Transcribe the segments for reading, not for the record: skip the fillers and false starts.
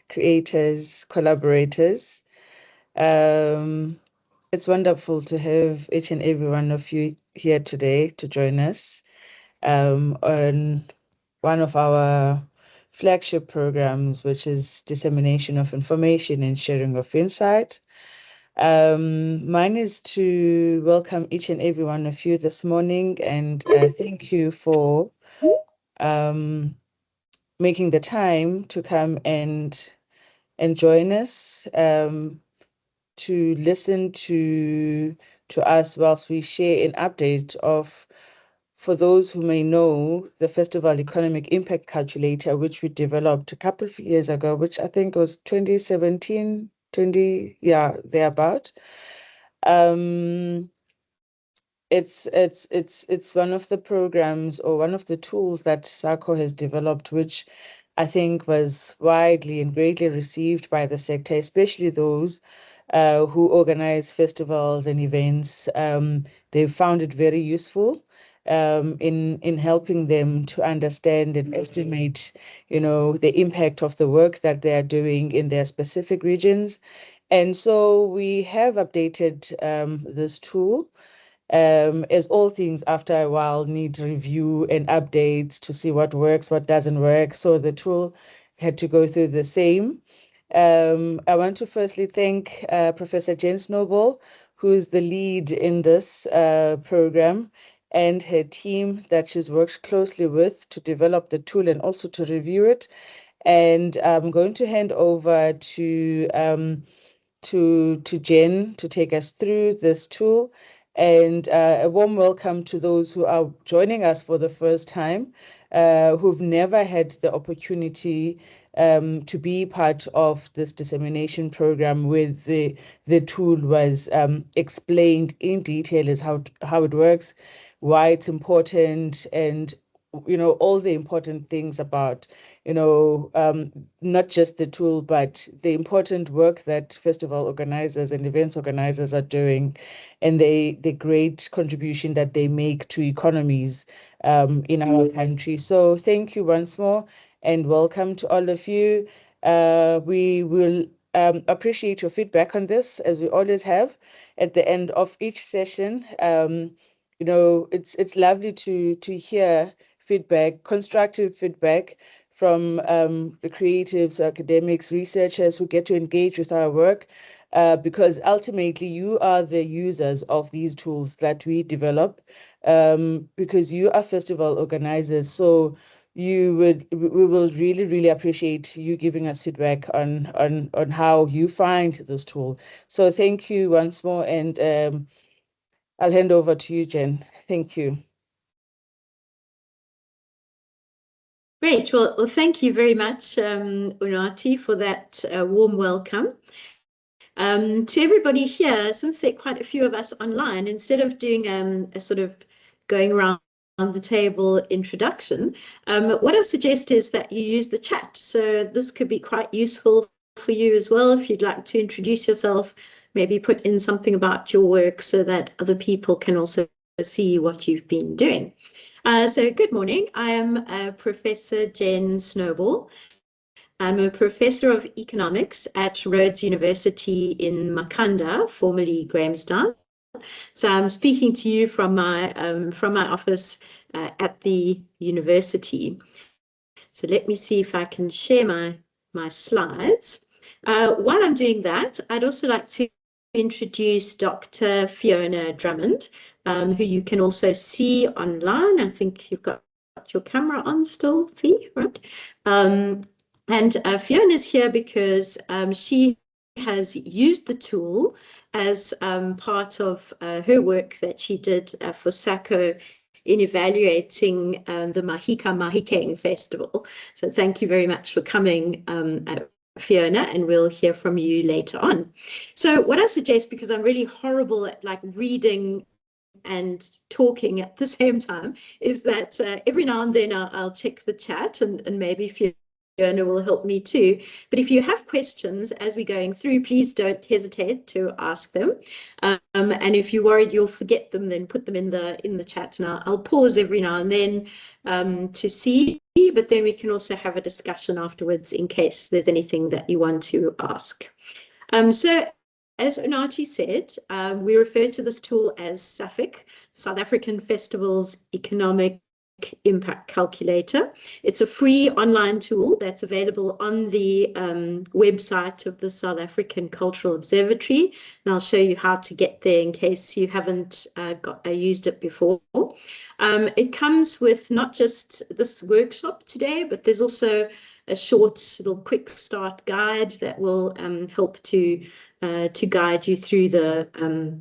creators, collaborators. It's wonderful to have each and every one of you here today to join us on one of our flagship programs, which is dissemination of information and sharing of insight. Mine is to welcome each and every one of you this morning and thank you for making the time to come and join us, to listen to us whilst we share an update of, for those who may know, the Festival Economic Impact Calculator, which we developed a couple of years ago, which I think was 2017, thereabout. It's one of the programs or one of the tools that SACO has developed, which I think was widely and greatly received by the sector, especially those who organize festivals and events. They found it very useful in helping them to understand and estimate, the impact of the work that they are doing in their specific regions. And so we have updated this tool. As all things after a while need review and updates to see what works, what doesn't work. So the tool had to go through the same. I want to firstly thank Professor Jen Snowball, who is the lead in this program, and her team that she's worked closely with to develop the tool and also to review it. And I'm going to hand over to Jen to take us through this tool. And a warm welcome to those who are joining us for the first time, who've never had the opportunity to be part of this dissemination program where the tool was explained in detail as how it works, why it's important, and all the important things about not just the tool, but the important work that festival organizers and events organizers are doing, and the great contribution that they make to economies in our country. So thank you once more, and welcome to all of you. We will appreciate your feedback on this, as we always have at the end of each session. It's lovely to hear feedback, constructive feedback from the creatives, academics, researchers who get to engage with our work, because ultimately you are the users of these tools that we develop, because you are festival organizers. So we will really, really appreciate you giving us feedback on how you find this tool. So thank you once more, and I'll hand over to you, Jen. Thank you. Great. Well, thank you very much, Unati, for that warm welcome. To everybody here, since there are quite a few of us online, instead of doing a sort of going around the table introduction, what I suggest is that you use the chat. So this could be quite useful for you as well if you'd like to introduce yourself, maybe put in something about your work so that other people can also see what you've been doing. So good morning. I am Professor Jen Snowball. I'm a professor of economics at Rhodes University in Makanda, formerly Grahamstown. So I'm speaking to you from my office at the university. So let me see if I can share my slides. While I'm doing that, I'd also like to introduce Dr. Fiona Drummond, who you can also see online. I think you've got your camera on still, Fee, right? And Fiona's here because she has used the tool as part of her work that she did for SACO in evaluating the Mahika Mahikeng Festival. So thank you very much for coming, Fiona, and we'll hear from you later on. So what I suggest, because I'm really horrible at like reading and talking at the same time, is that every now and then I'll check the chat and maybe Fiona will help me too. But if you have questions as we're going through, please don't hesitate to ask them. And if you're worried you'll forget them, then put them in the chat. And I'll pause every now and then to see but then we can also have a discussion afterwards in case there's anything that you want to ask. So as Unati said, we refer to this tool as SAFEIC, South African Festivals Economic Impact Calculator. It's a free online tool that's available on the website of the South African Cultural Observatory, and I'll show you how to get there in case you haven't used it before. It comes with not just this workshop today, but there's also a short little quick start guide that will help to guide you through the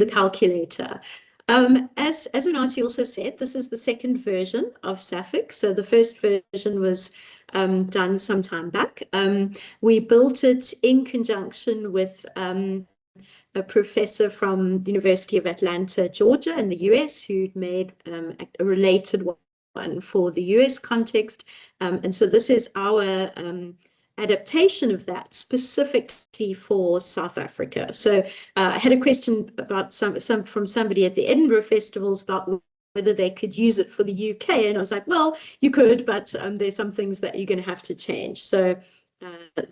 calculator. As Unati also said, this is the second version of SAFEIC. So the first version was done some time back. We built it in conjunction with a professor from the University of Atlanta, Georgia, in the US, who'd made a related one for the US context. And so this is our adaptation of that specifically for South Africa. So I had a question about from somebody at the Edinburgh festivals about whether they could use it for the UK. And I was like, well, you could, but there's some things that you're going to have to change. So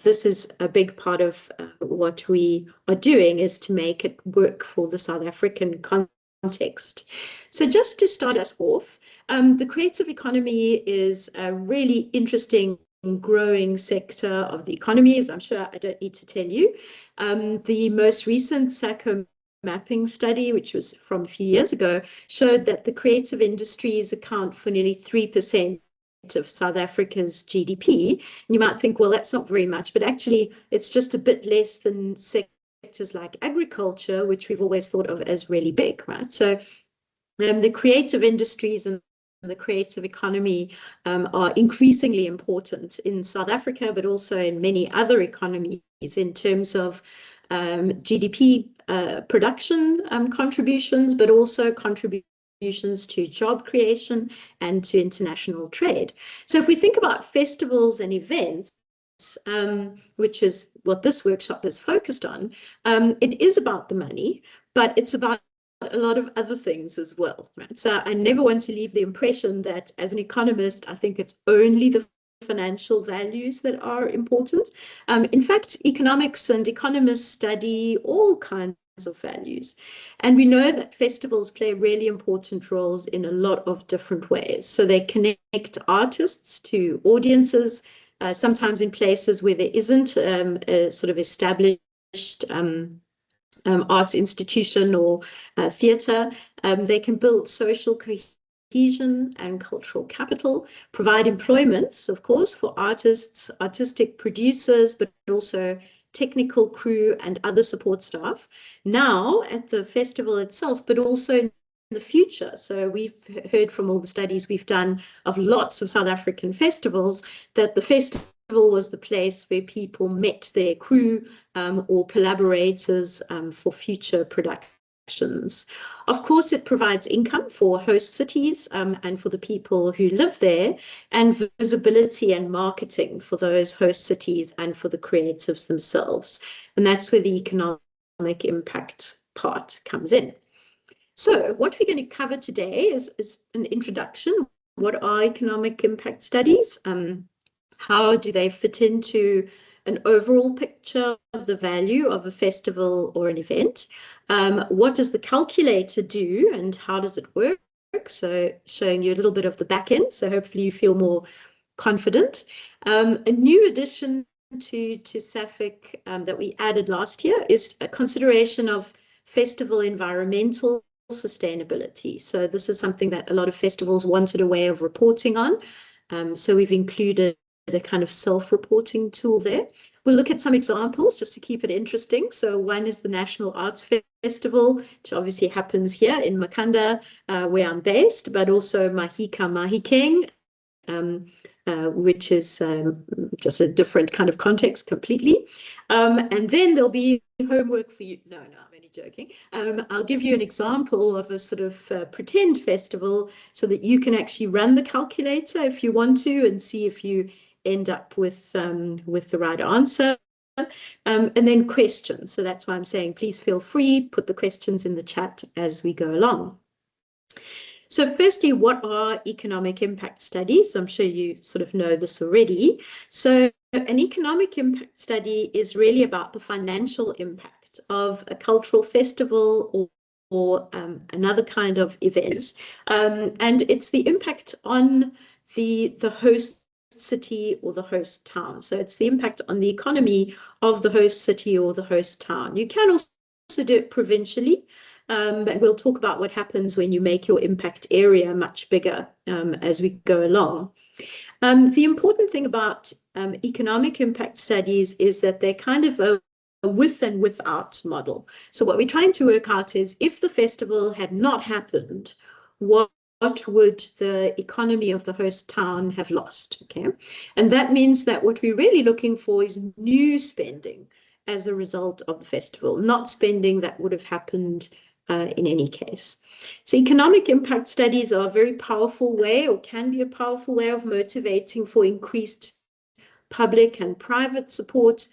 this is a big part of what we are doing, is to make it work for the South African context. So just to start us off, the creative economy is a really interesting growing sector of the economy, as I'm sure I don't need to tell you. The most recent SACO mapping study, which was from a few years ago, showed that the creative industries account for nearly 3% of South Africa's GDP. And you might think, well, that's not very much, but actually it's just a bit less than sectors like agriculture, which we've always thought of as really big, right? So the creative industries and the creative economy are increasingly important in South Africa, but also in many other economies in terms of GDP production contributions, but also contributions to job creation and to international trade. So if we think about festivals and events, which is what this workshop is focused on, it is about the money, but it's about a lot of other things as well, right? So I never want to leave the impression that as an economist, I think it's only the financial values that are important. In fact, economics and economists study all kinds of values. And we know that festivals play really important roles in a lot of different ways. So they connect artists to audiences, sometimes in places where there isn't a sort of established arts institution or theatre. They can build social cohesion and cultural capital, provide employments, of course, for artists, artistic producers, but also technical crew and other support staff, now at the festival itself, but also in the future. So we've heard from all the studies we've done of lots of South African festivals that the festival was the place where people met their crew or collaborators for future productions. Of course, it provides income for host cities and for the people who live there, and visibility and marketing for those host cities and for the creatives themselves. And that's where the economic impact part comes in. So what we're going to cover today is an introduction. What are economic impact studies? How do they fit into an overall picture of the value of a festival or an event? What does the calculator do and how does it work? So showing you a little bit of the back end. So hopefully you feel more confident. A new addition to SAFEIC that we added last year is a consideration of festival environmental sustainability. So this is something that a lot of festivals wanted a way of reporting on. So we've included a kind of self-reporting tool there. We'll look at some examples just to keep it interesting. So one is the National Arts Festival, which obviously happens here in Makanda, where I'm based, but also Mahika Mahikeng, which is just a different kind of context completely. And then there'll be homework for you. No, I'm only joking. I'll give you an example of a sort of pretend festival so that you can actually run the calculator if you want to and see if you end up with the right answer. And then questions. So that's why I'm saying please feel free, put the questions in the chat as we go along. So firstly, what are economic impact studies? I'm sure you sort of know this already. So an economic impact study is really about the financial impact of a cultural festival or another kind of event. And it's the impact on the host city or the host town. So it's the impact on the economy of the host city or the host town. You can also do it provincially. And we'll talk about what happens when you make your impact area much bigger as we go along. The important thing about economic impact studies is that they're kind of a with and without model. So what we're trying to work out is if the festival had not happened, what would the economy of the host town have lost? Okay, and that means that what we're really looking for is new spending as a result of the festival, not spending that would have happened in any case. So economic impact studies are a very powerful way, or can be a powerful way, of motivating for increased public and private support,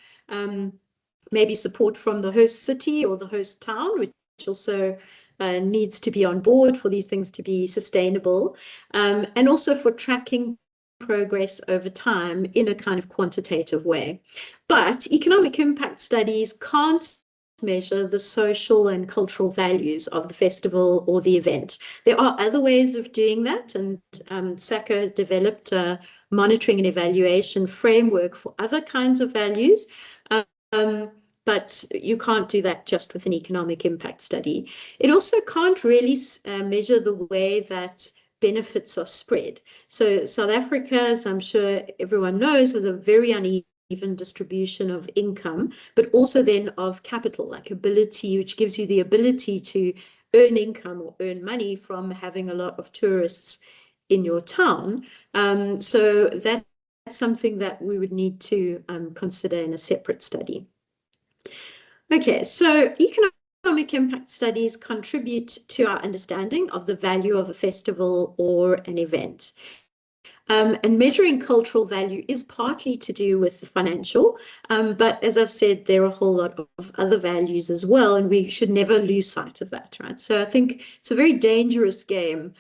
maybe support from the host city or the host town, which also needs to be on board for these things to be sustainable, and also for tracking progress over time in a kind of quantitative way. But economic impact studies can't measure the social and cultural values of the festival or the event. There are other ways of doing that, and SACO has developed a monitoring and evaluation framework for other kinds of values. But you can't do that just with an economic impact study. It also can't really measure the way that benefits are spread. So South Africa, as I'm sure everyone knows, has a very uneven distribution of income, but also then of capital, like ability, which gives you the ability to earn income or earn money from having a lot of tourists in your town. So that's something that we would need to consider in a separate study. Okay, so economic impact studies contribute to our understanding of the value of a festival or an event. And measuring cultural value is partly to do with the financial, but as I've said, there are a whole lot of other values as well, and we should never lose sight of that, right? So I think it's a very dangerous game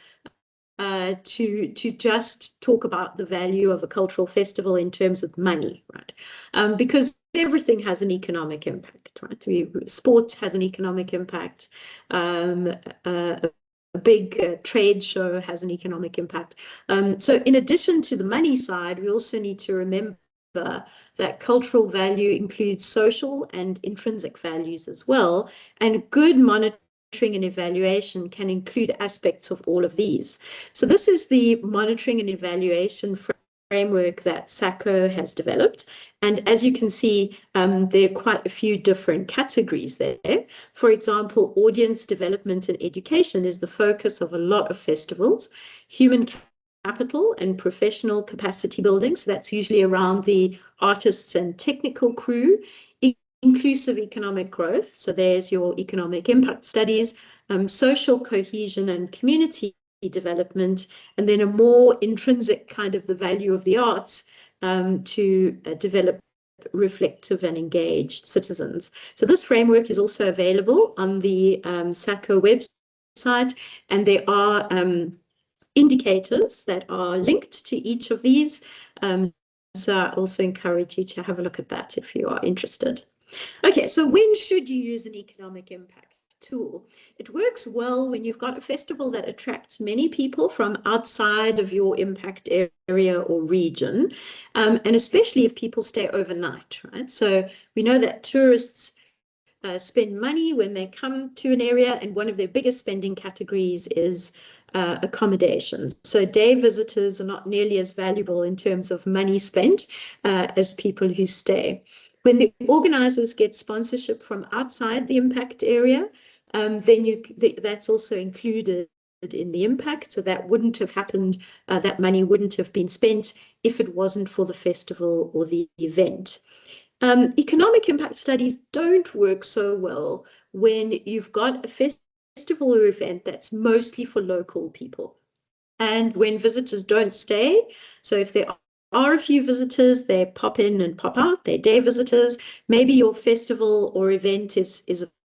to just talk about the value of a cultural festival in terms of money, right? Because everything has an economic impact, right? Sport has an economic impact. A big trade show has an economic impact. So in addition to the money side, we also need to remember that cultural value includes social and intrinsic values as well, and good monitoring and evaluation can include aspects of all of these. So this is the monitoring and evaluation framework that SACO has developed. And as you can see, there are quite a few different categories there. For example, audience development and education is the focus of a lot of festivals. Human capital and professional capacity building, so that's usually around the artists and technical crew. Inclusive economic growth, so there's your economic impact studies, social cohesion and community development, and then a more intrinsic kind of the value of the arts to develop reflective and engaged citizens. So this framework is also available on the SACO website, and there are indicators that are linked to each of these. So I also encourage you to have a look at that if you are interested. Okay, so when should you use an economic impact tool? It works well when you've got a festival that attracts many people from outside of your impact area or region, and especially if people stay overnight, right? So we know that tourists spend money when they come to an area, and one of their biggest spending categories is accommodations. So day visitors are not nearly as valuable in terms of money spent as people who stay. When the organizers get sponsorship from outside the impact area, then that's also included in the impact. So that wouldn't have happened, that money wouldn't have been spent if it wasn't for the festival or the event. Economic impact studies don't work so well when you've got a festival or event that's mostly for local people. And when visitors don't stay, so if there are a few visitors, they pop in and pop out, they're day visitors, maybe your festival or event is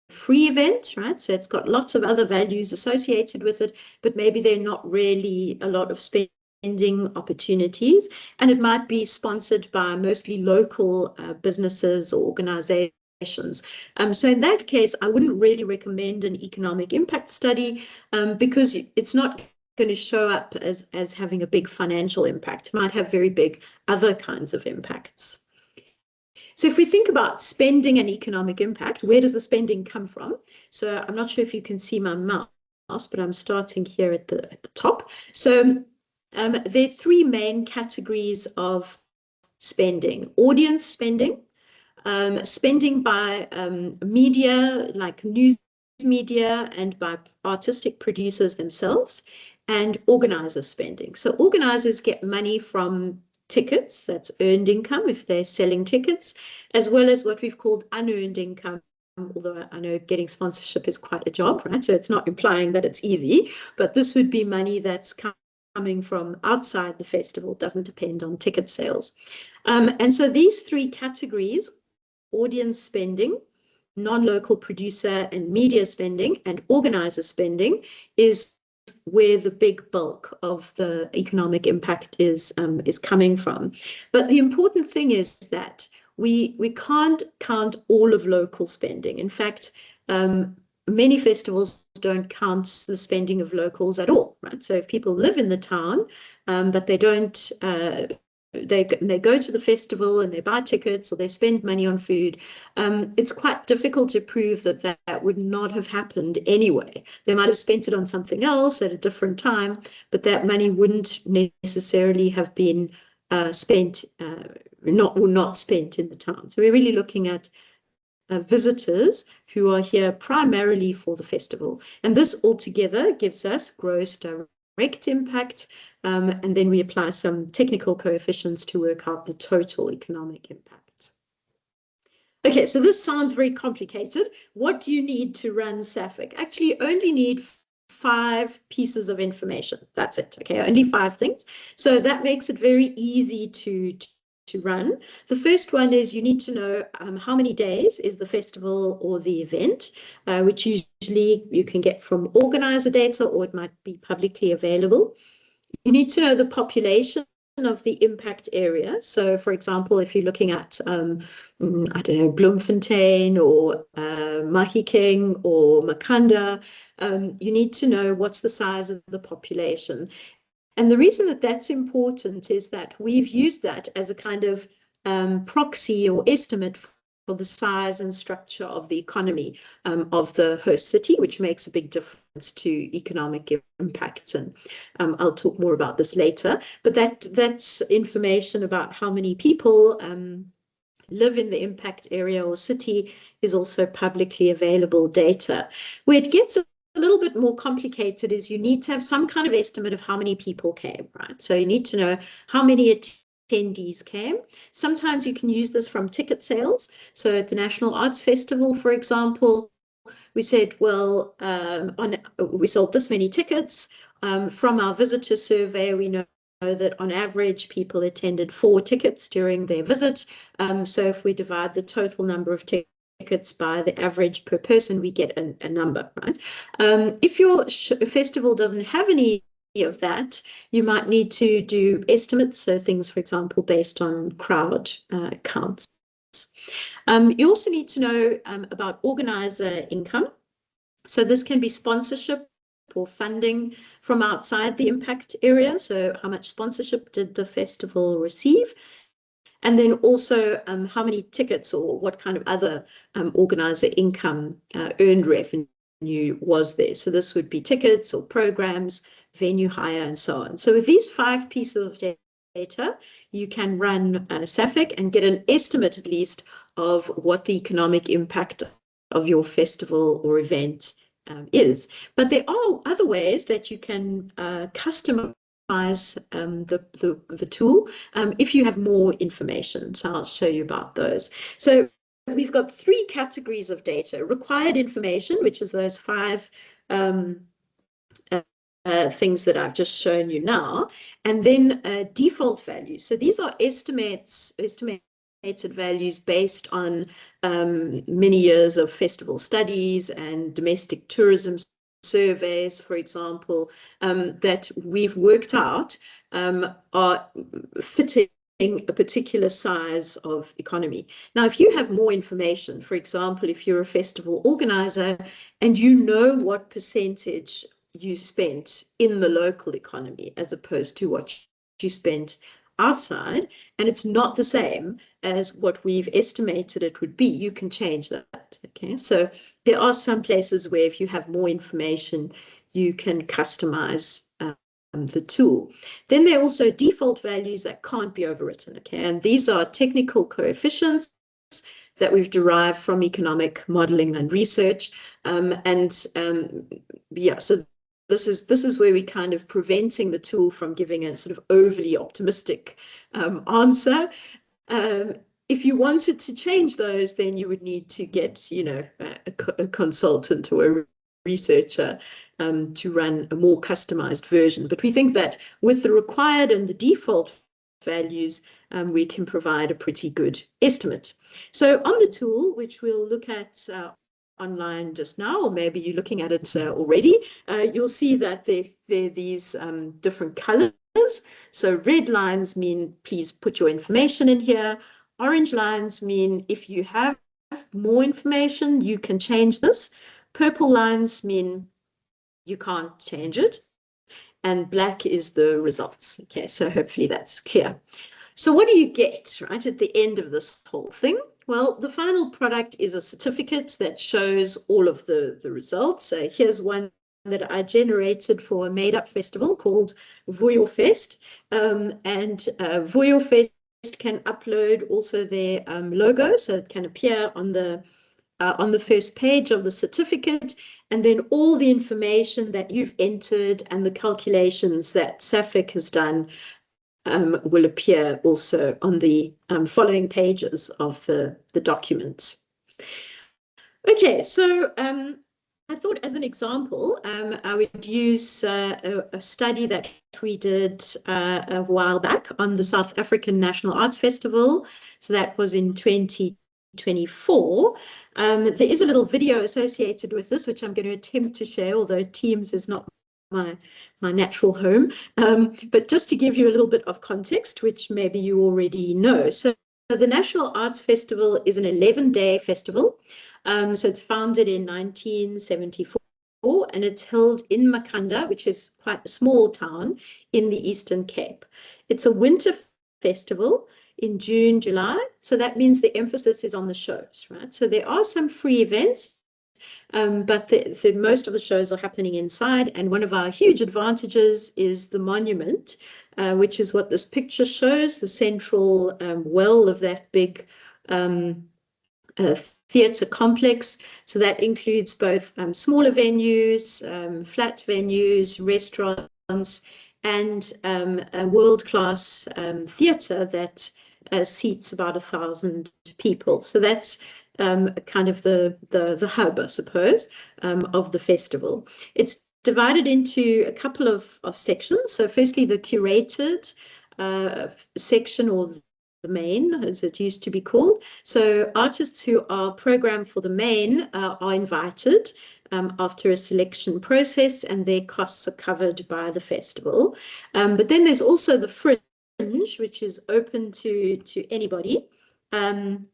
free event, right? So it's got lots of other values associated with it, but maybe they're not really a lot of spending opportunities. And it might be sponsored by mostly local businesses or organizations. So in that case, I wouldn't really recommend an economic impact study because it's not going to show up as having a big financial impact. It might have very big other kinds of impacts. So if we think about spending and economic impact, where does the spending come from? So I'm not sure if you can see my mouse, but I'm starting here at the top. So there are three main categories of spending: audience spending, spending by media like news media and by artistic producers themselves, and organizer spending. So organizers get money from tickets, that's earned income if they're selling tickets, as well as what we've called unearned income. Although I know getting sponsorship is quite a job, right? So it's not implying that it's easy, but this would be money that's coming from outside the festival, doesn't depend on ticket sales. And so these three categories, audience spending, non-local producer and media spending, and organizer spending, is where the big bulk of the economic impact is coming from. But the important thing is that we can't count all of local spending. In fact, many festivals don't count the spending of locals at all, right? So if people live in the town, but they don't they go to the festival and they buy tickets or they spend money on food, it's quite difficult to prove that would not have happened anyway. They might have spent it on something else at a different time, but that money wouldn't necessarily have been spent, not spent in the town. So we're really looking at visitors who are here primarily for the festival. And this altogether gives us gross direct impact, and then we apply some technical coefficients to work out the total economic impact. Okay, so this sounds very complicated. What do you need to run SAFEIC? Actually, you only need 5 pieces of information. That's it, okay? Only 5 things. So that makes it very easy to run. The first one is you need to know how many days is the festival or the event, which usually you can get from organizer data or it might be publicly available. You need to know the population of the impact area. So, for example, if you're looking at, I don't know, Bloemfontein or Mahikeng or Makanda, you need to know what's the size of the population. And the reason that that's important is that we've used that as a kind of proxy or estimate for the size and structure of the economy of the host city, which makes a big difference to economic impact. And I'll talk more about this later. But that's information about how many people live in the impact area or city is also publicly available data. Where it gets a little bit more complicated is you need to have some kind of estimate of how many people came, right? So you need to know how many attendees came. Sometimes you can use this from ticket sales. So at the National Arts Festival, for example, we said, well, we sold this many tickets. From our visitor survey, we know that on average people attended 4 tickets during their visit. So if we divide the total number of tickets by the average per person, we get a number, right? If your festival doesn't have any of that, you might need to do estimates, so things, for example, based on crowd counts. You also need to know about organizer income. So this can be sponsorship or funding from outside the impact area. So how much sponsorship did the festival receive? And then also how many tickets or what kind of other organizer income, earned revenue was there. So this would be tickets or programs, venue hire, and so on. So with these 5 pieces of data, you can run SAFEIC and get an estimate at least of what the economic impact of your festival or event is. But there are other ways that you can customize the tool if you have more information. So I'll show you about those. So we've got 3 categories of data: required information, which is those 5 things that I've just shown you now, and then default values. So these are estimates values based on many years of festival studies and domestic tourism surveys, for example, that we've worked out are fitting a particular size of economy. Now, if you have more information, for example, if you're a festival organizer and you know what percentage you spent in the local economy as opposed to what you spent outside, and it's not the same as what we've estimated it would be, you can change that. Okay, so there are some places where if you have more information, you can customize the tool. Then there are also default values that can't be overwritten. Okay, and these are technical coefficients that we've derived from economic modeling and research. Yeah, so this is where we kind of preventing the tool from giving a sort of overly optimistic answer. If you wanted to change those, then you would need to get, you know, a consultant or a researcher to run a more customized version. But we think that with the required and the default values, we can provide a pretty good estimate. So on the tool, which we'll look at online just now, or maybe you're looking at it already, you'll see that there are these different colors. So red lines mean please put your information in here. Orange lines mean if you have more information, you can change this. Purple lines mean you can't change it. And black is the results. Okay, so hopefully that's clear. So what do you get, right, at the end of this whole thing? Well, the final product is a certificate that shows all of the results. Here's one that I generated for a made-up festival called Vuurfest. And Vuurfest can upload also their logo, so it can appear on the first page of the certificate, and then all the information that you've entered and the calculations that SAFEIC has done will appear also on the following pages of the documents. Okay, so I thought as an example, I would use a study that we did a while back on the South African National Arts Festival. So that was in 2024. There is a little video associated with this, which I'm going to attempt to share, although Teams is not my natural home. But just to give you a little bit of context, which maybe you already know. So the National Arts Festival is an 11-day festival. So it's founded in 1974, and it's held in Makhanda, which is quite a small town in the Eastern Cape. It's a winter festival in June, July. So that means the emphasis is on the shows, right? So there are some free events, but most of the shows are happening inside. And one of our huge advantages is the monument, which is what this picture shows, the central well of that big theatre complex. So that includes both smaller venues, flat venues, restaurants, and a world-class theatre that seats about 1,000 people. So that's kind of the hub, I suppose, of the festival. It's divided into a couple of sections. So firstly, the curated section, or the main, as it used to be called. So artists who are programmed for the main are invited after a selection process, and their costs are covered by the festival. But then there's also the fringe, which is open to anybody. And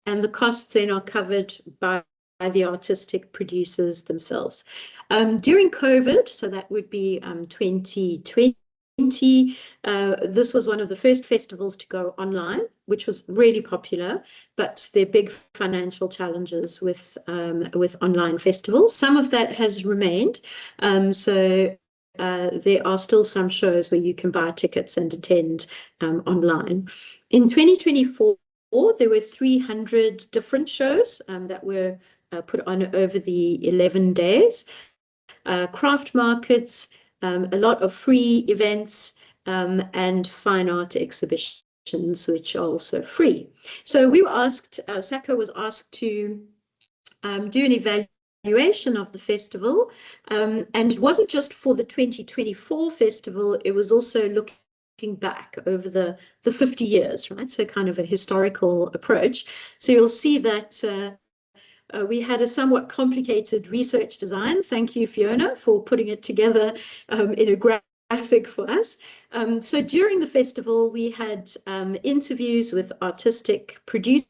the costs then are covered by the artistic producers themselves. During COVID, so that would be 2020, this was one of the first festivals to go online, which was really popular, but there are big financial challenges with online festivals. Some of that has remained. So there are still some shows where you can buy tickets and attend online. In 2024, there were 300 different shows that were put on over the 11 days. Craft markets, a lot of free events, and fine art exhibitions, which are also free. So we were asked, SACO was asked to do an evaluation of the festival, and it wasn't just for the 2024 festival, it was also looking back over the 50 years, right? So kind of a historical approach. So you'll see that we had a somewhat complicated research design. Thank you, Fiona, for putting it together in a graphic for us. So during the festival, we had interviews with artistic producer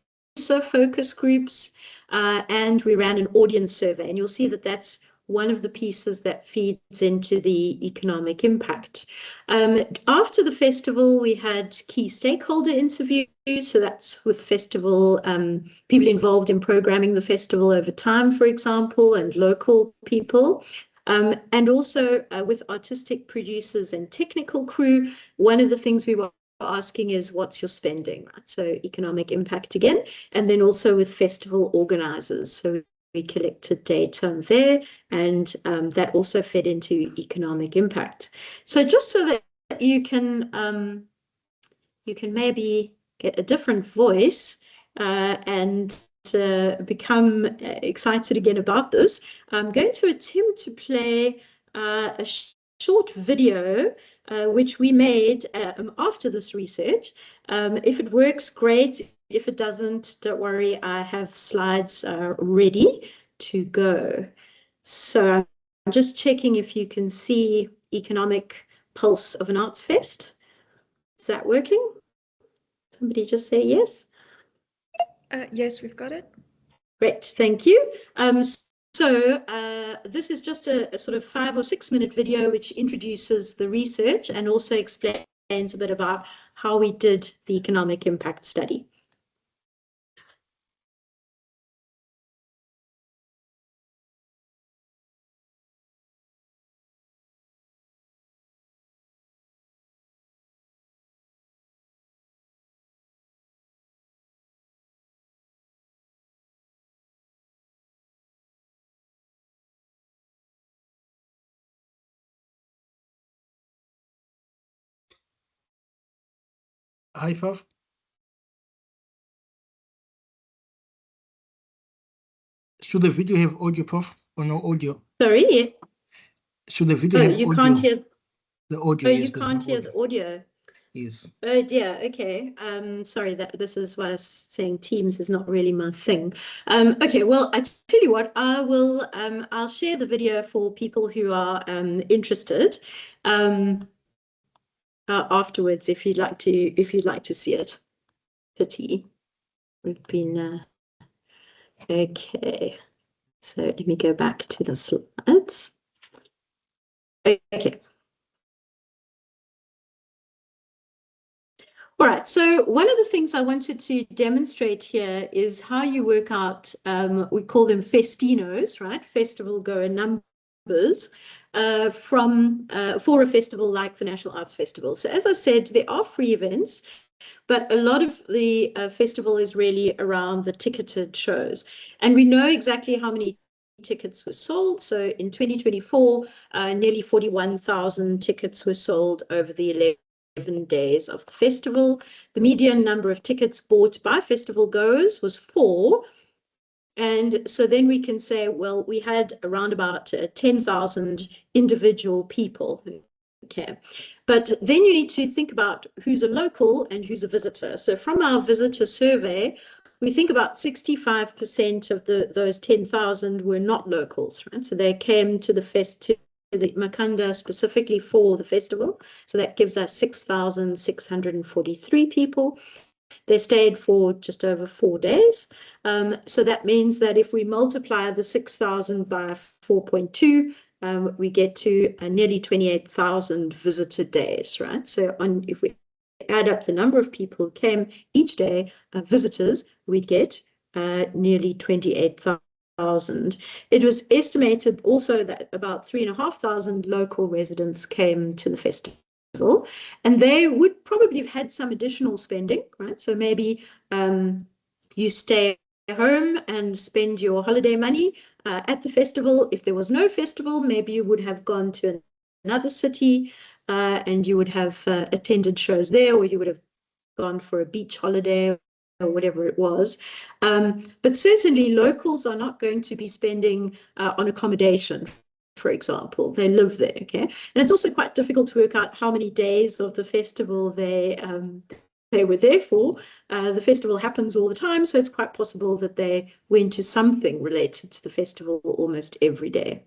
focus groups, and we ran an audience survey. And you'll see that that's one of the pieces that feeds into the economic impact. After the festival, we had key stakeholder interviews. So that's with festival people involved in programming the festival over time, for example, and local people. And also with artistic producers and technical crew, one of the things we were asking is what's your spending, right? So economic impact again, and then also with festival organizers. So we collected data there, and that also fed into economic impact. So just so that you can maybe get a different voice and become excited again about this, I'm going to attempt to play a short video which we made after this research. If it works, great. If it doesn't, don't worry, I have slides ready to go. So I'm just checking if you can see economic pulse of an arts fest. Is that working? Somebody just say yes. Yes, we've got it. Great, thank you. So this is just a sort of 5 or 6 minute video which introduces the research and also explains a bit about how we did the economic impact study. Hi, Prof. Should the video have audio, Prof, or no audio? Sorry? Should the video have you audio? can't hear the audio. Oh, yes, you can't hear the audio. Yes. Oh dear, okay. Sorry, that this is why I was saying Teams is not really my thing. Okay, well, I tell you what, I will I'll share the video for people who are interested afterwards if you'd like to see it. Pity. We've been okay. So let me go back to the slides. Okay. All right, so one of the things I wanted to demonstrate here is how you work out, we call them festinos, right? Festival goer numbers for a festival like the National Arts Festival. So as I said, there are free events, but a lot of the festival is really around the ticketed shows. And we know exactly how many tickets were sold. So in 2024, nearly 41,000 tickets were sold over the 11 days of the festival. The median number of tickets bought by festival goers was 4. And so then we can say, well, we had around about 10,000 individual people. Okay. But then you need to think about who's a local and who's a visitor. So from our visitor survey, we think about 65% of those 10,000 were not locals, right? So they came to the Makanda specifically for the festival. So that gives us 6,643 people. They stayed for just over 4 days. So that means that if we multiply the 6,000 by 4.2, we get to nearly 28,000 visited days, right? So if we add up the number of people who came each day, visitors, we'd get nearly 28,000. It was estimated also that about 3,500 local residents came to the festival. And they would probably have had some additional spending, right? So maybe you stay home and spend your holiday money at the festival. If there was no festival, maybe you would have gone to another city and you would have attended shows there, or you would have gone for a beach holiday or whatever it was. But certainly locals are not going to be spending on accommodation, for example. They live there, okay? And it's also quite difficult to work out how many days of the festival they were there for. The festival happens all the time, so it's quite possible that they went to something related to the festival almost every day.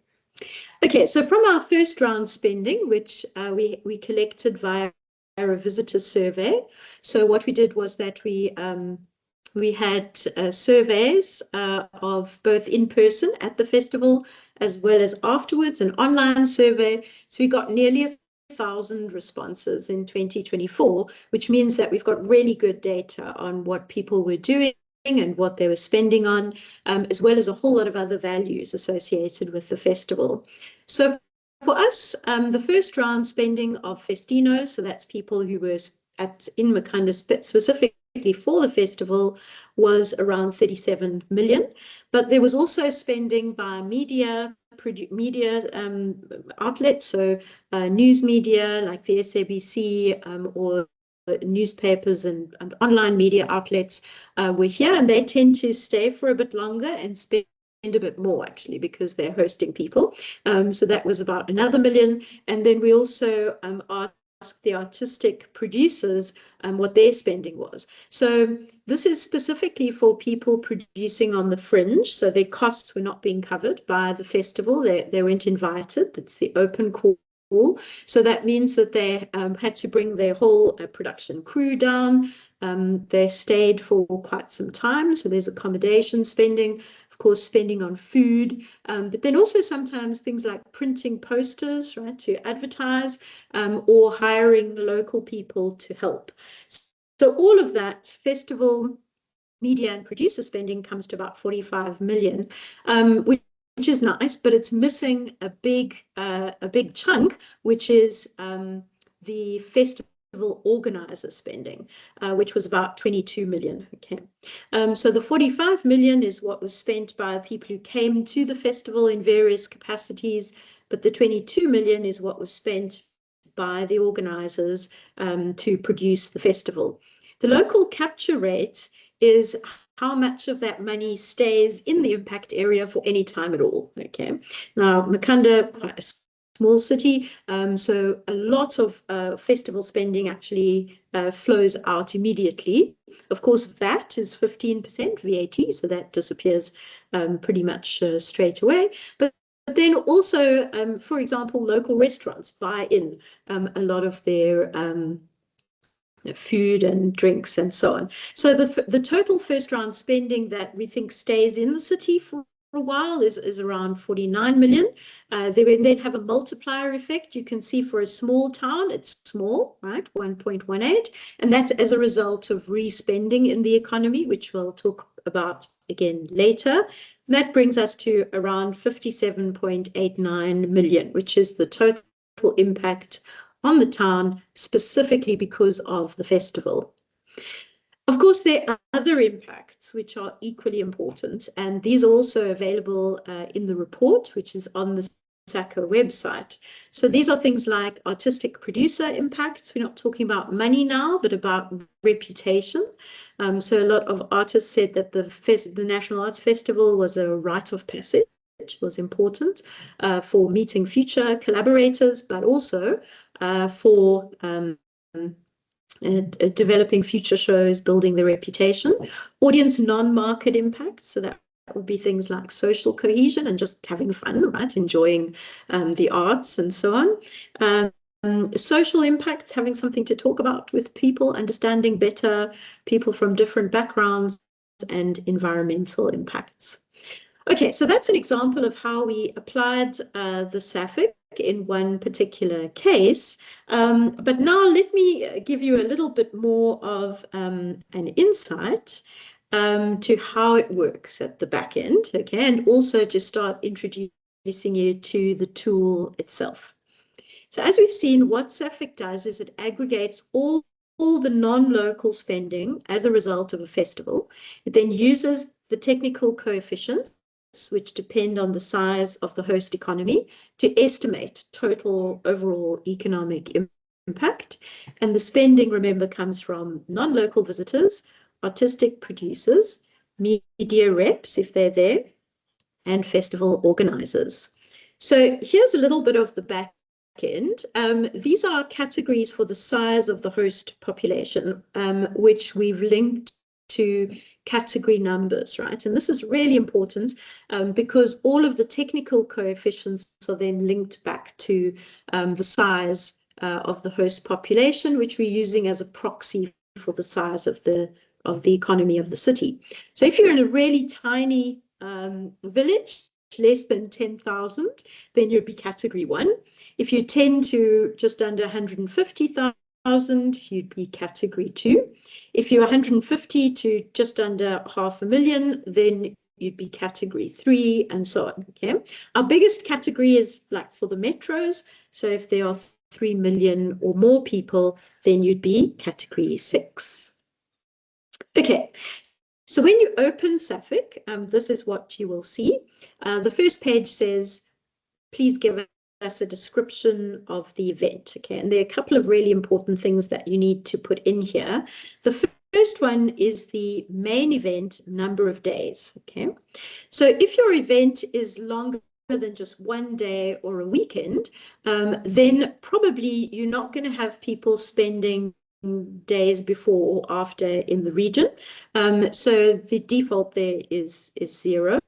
Okay, so from our first round spending, which we collected via a visitor survey. So what we did was that we had surveys of both in person at the festival as well as afterwards, an online survey. So we got nearly 1,000 responses in 2024, which means that we've got really good data on what people were doing and what they were spending on, as well as a whole lot of other values associated with the festival. So for us, the first round spending of festinos, so that's people who were in Makhanda specifically for the festival, was around 37 million. But there was also spending by media outlets, so news media like the SABC or newspapers and online media outlets were here, and they tend to stay for a bit longer and spend a bit more, actually, because they're hosting people. So that was about another million. And then we also asked the artistic producers what their spending was. So this is specifically for people producing on the fringe. So their costs were not being covered by the festival. They weren't invited. That's the open call. So that means that they had to bring their whole production crew down. They stayed for quite some time. So there's accommodation spending, of course, spending on food, but then also sometimes things like printing posters, right, to advertise, or hiring local people to help. So all of that festival media and producer spending comes to about 45 million, which is nice, but it's missing a big chunk, which is the festival organizer spending, which was about 22 million. Okay, so the 45 million is what was spent by people who came to the festival in various capacities, but the 22 million is what was spent by the organizers to produce the festival. The local capture rate is how much of that money stays in the impact area for any time at all. Okay, now Makhanda, quite a small city, so a lot of festival spending actually flows out immediately. Of course, that is 15% VAT, so that disappears pretty much straight away. But then also, for example, local restaurants buy in a lot of their food and drinks and so on. So the total first round spending that we think stays in the city for a while is around 49 million. They then have a multiplier effect. You can see for a small town, it's small, right, 1.18, and that's as a result of re-spending in the economy, which we'll talk about again later. That brings us to around 57.89 million, which is the total impact on the town, specifically because of the festival. Of course, there are other impacts which are equally important, and these are also available in the report, which is on the SACO website. So these are things like artistic producer impacts. We're not talking about money now, but about reputation. So a lot of artists said that the National Arts Festival was a rite of passage, was important for meeting future collaborators, but also for developing future shows, building the reputation. Audience non-market impacts, so that would be things like social cohesion and just having fun, right, enjoying the arts and so on. Social impacts, having something to talk about with people, understanding better people from different backgrounds, and environmental impacts. Okay, so that's an example of how we applied the SAFEIC in one particular case. But now let me give you a little bit more of an insight to how it works at the back end, okay, and also to start introducing you to the tool itself. So as we've seen, what SAFEIC does is it aggregates all the non-local spending as a result of a festival. It then uses the technical coefficients, which depend on the size of the host economy, to estimate total overall economic impact. And the spending, remember, comes from non-local visitors, artistic producers, media reps, if they're there, and festival organizers. So here's a little bit of the back end. These are categories for the size of the host population, which we've linked to category numbers, right? And this is really important because all of the technical coefficients are then linked back to the size of the host population, which we're using as a proxy for the size of the economy of the city. So if you're in a really tiny village, less than 10,000, then you'd be category 1. If you tend to just under 150,000, you'd be category 2. If you're 150 to just under 500,000, then you'd be category 3, and so on. Okay, our biggest category is like for the metros. So if there are 3 million or more people, then you'd be category 6. Okay, so when you open SAFEIC, this is what you will see. The first page says, please give us a description of the event. Okay, and there are a couple of really important things that you need to put in here. The first one is the main event number of days. Okay, so if your event is longer than just one day or a weekend, then probably you're not going to have people spending days before or after in the region. So the default there is 0,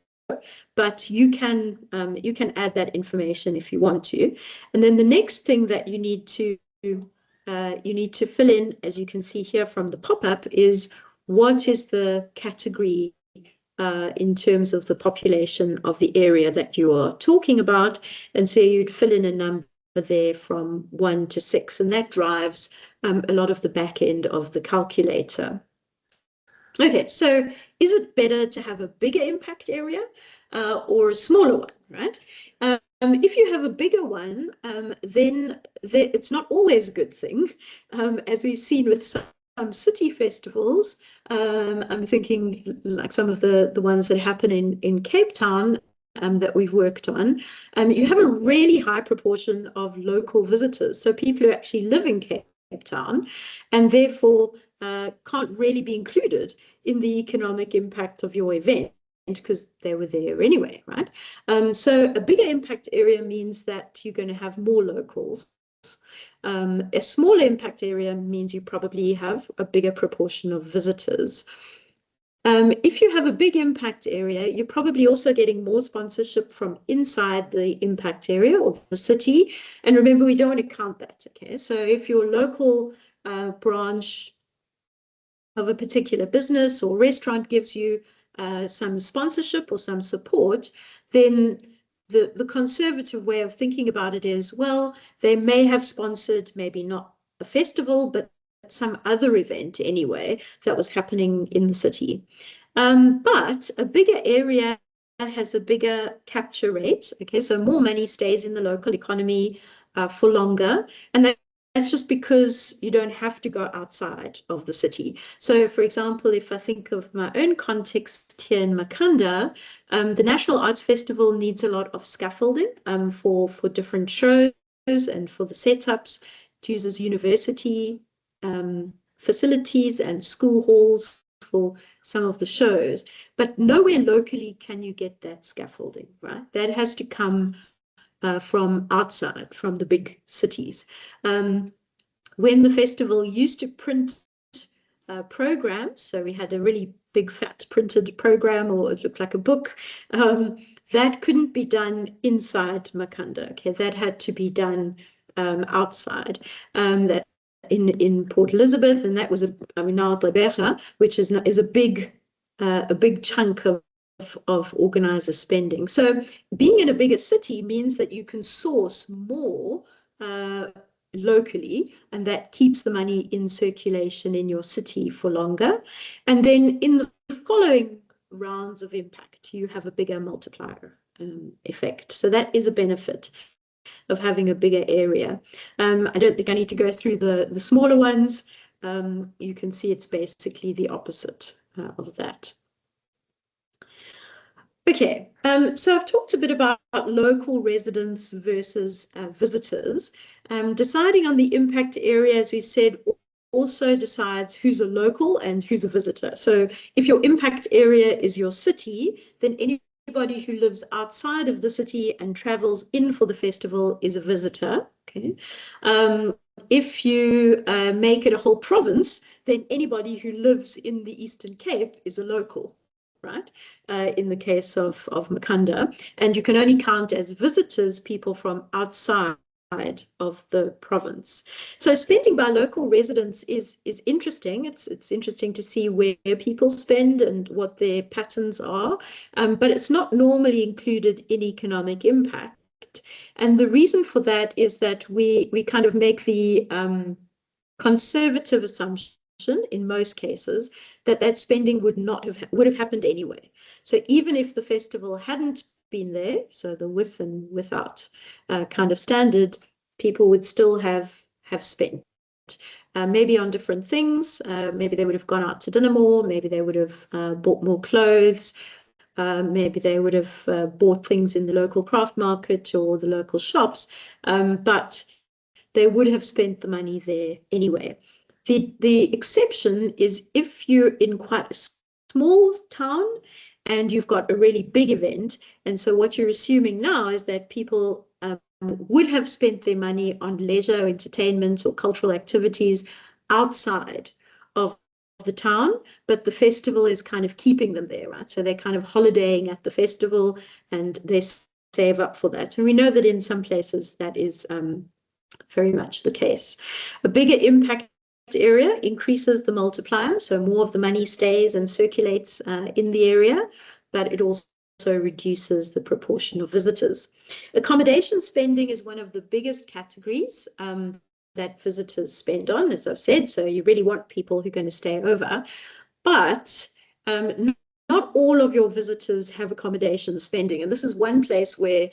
but you can add that information if you want to. And then the next thing that you need to fill in, as you can see here from the pop-up, is what is the category in terms of the population of the area that you are talking about. And so you'd fill in a number there from 1 to 6, and that drives a lot of the back end of the calculator. Okay, so is it better to have a bigger impact area or a smaller one, right? If you have a bigger one, then it's not always a good thing, as we've seen with some city festivals. I'm thinking like some of the ones that happen in Cape Town that we've worked on. You have a really high proportion of local visitors, so people who actually live in Cape Town, and therefore can't really be included in the economic impact of your event because they were there anyway, right? So a bigger impact area means that you're going to have more locals. A smaller impact area means you probably have a bigger proportion of visitors. If you have a big impact area, you're probably also getting more sponsorship from inside the impact area or the city. And remember, we don't want to count that, okay? So if your local branch of a particular business or restaurant gives you some sponsorship or some support, then the conservative way of thinking about it is, well, they may have sponsored maybe not a festival, but some other event anyway that was happening in the city. But a bigger area has a bigger capture rate. Okay, so more money stays in the local economy for longer. And that's just because you don't have to go outside of the city. So, for example, if I think of my own context here in Makanda, the National Arts Festival needs a lot of scaffolding for different shows and for the setups. It uses university facilities and school halls for some of the shows, but nowhere locally can you get that scaffolding, right? That has to come from outside, from the big cities. When the festival used to print programs, so we had a really big fat printed program, or it looked like a book, that couldn't be done inside Makanda. Okay, that had to be done outside. That in Port Elizabeth, and that was now Gqeberha, which is a big chunk of organizer spending. So being in a bigger city means that you can source more locally, and that keeps the money in circulation in your city for longer. And then in the following rounds of impact, you have a bigger multiplier effect. So that is a benefit of having a bigger area. I don't think I need to go through the smaller ones. You can see it's basically the opposite of that. Okay, so I've talked a bit about local residents versus visitors. Deciding on the impact area, as we've said, also decides who's a local and who's a visitor. So if your impact area is your city, then anybody anybody who lives outside of the city and travels in for the festival is a visitor. Okay. If you make it a whole province, then anybody who lives in the Eastern Cape is a local, right? In the case of Makanda. And you can only count as visitors people from outside of the province. So spending by local residents is interesting. It's interesting to see where people spend and what their patterns are, but it's not normally included in economic impact. And the reason for that is that we kind of make the conservative assumption in most cases that spending would have happened anyway. So even if the festival hadn't been there, so the with and without kind of standard, people would still have spent. Maybe on different things. Maybe they would have gone out to dinner more. Maybe they would have bought more clothes. Maybe they would have bought things in the local craft market or the local shops, but they would have spent the money there anyway. The exception is if you're in quite a small town and you've got a really big event. And so what you're assuming now is that people would have spent their money on leisure, entertainment, or cultural activities outside of the town, but the festival is kind of keeping them there, right? So they're kind of holidaying at the festival and they save up for that. And we know that in some places that is very much the case. A bigger impact area increases the multiplier, so more of the money stays and circulates in the area, but it also reduces the proportion of visitors. Accommodation spending is one of the biggest categories that visitors spend on, as I've said, so you really want people who are going to stay over, but not all of your visitors have accommodation spending, and this is one place where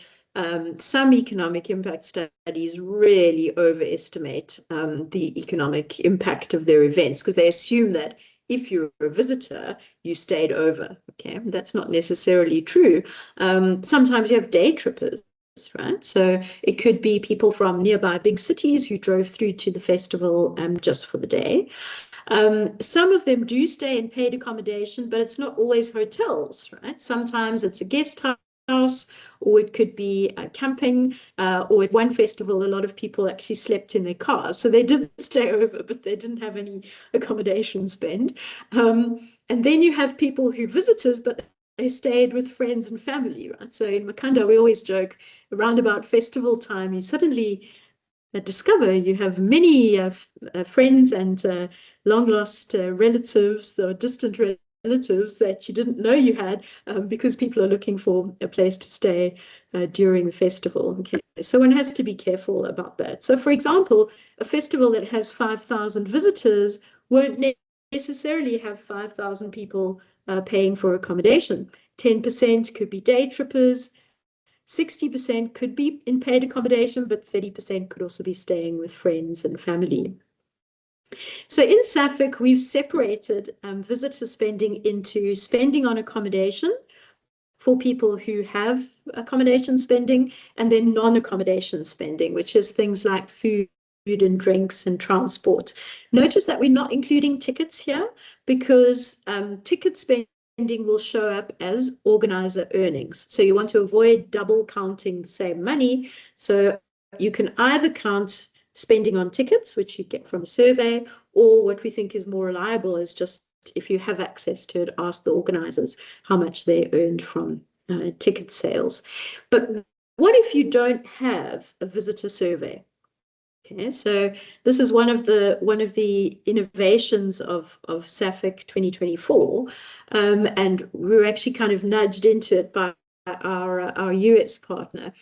some economic impact studies really overestimate the economic impact of their events because they assume that if you're a visitor, you stayed over. Okay, that's not necessarily true. Sometimes you have day trippers, right? So it could be people from nearby big cities who drove through to the festival just for the day. Some of them do stay in paid accommodation, but it's not always hotels, right? Sometimes it's a guest house, or it could be camping, or at one festival, a lot of people actually slept in their cars. So they did stay over, but they didn't have any accommodation spend. And then you have people who visitors, but they stayed with friends and family, right? So in Makanda, we always joke around about festival time, you suddenly discover you have many friends and long lost relatives or distant relatives that you didn't know you had because people are looking for a place to stay during the festival. Okay, so one has to be careful about that. So, for example, a festival that has 5,000 visitors won't necessarily have 5,000 people paying for accommodation. 10% could be day trippers. 60% could be in paid accommodation, but 30% could also be staying with friends and family. So in SAFEIC, we've separated visitor spending into spending on accommodation for people who have accommodation spending, and then non-accommodation spending, which is things like food and drinks and transport. Notice that we're not including tickets here because ticket spending will show up as organizer earnings. So you want to avoid double counting the same money. So you can either count spending on tickets, which you get from a survey, or what we think is more reliable is just, if you have access to it, ask the organizers how much they earned from ticket sales. But what if you don't have a visitor survey? Okay, so this is one of the innovations of SAFEIC 2024, and we were actually kind of nudged into it by our US partner,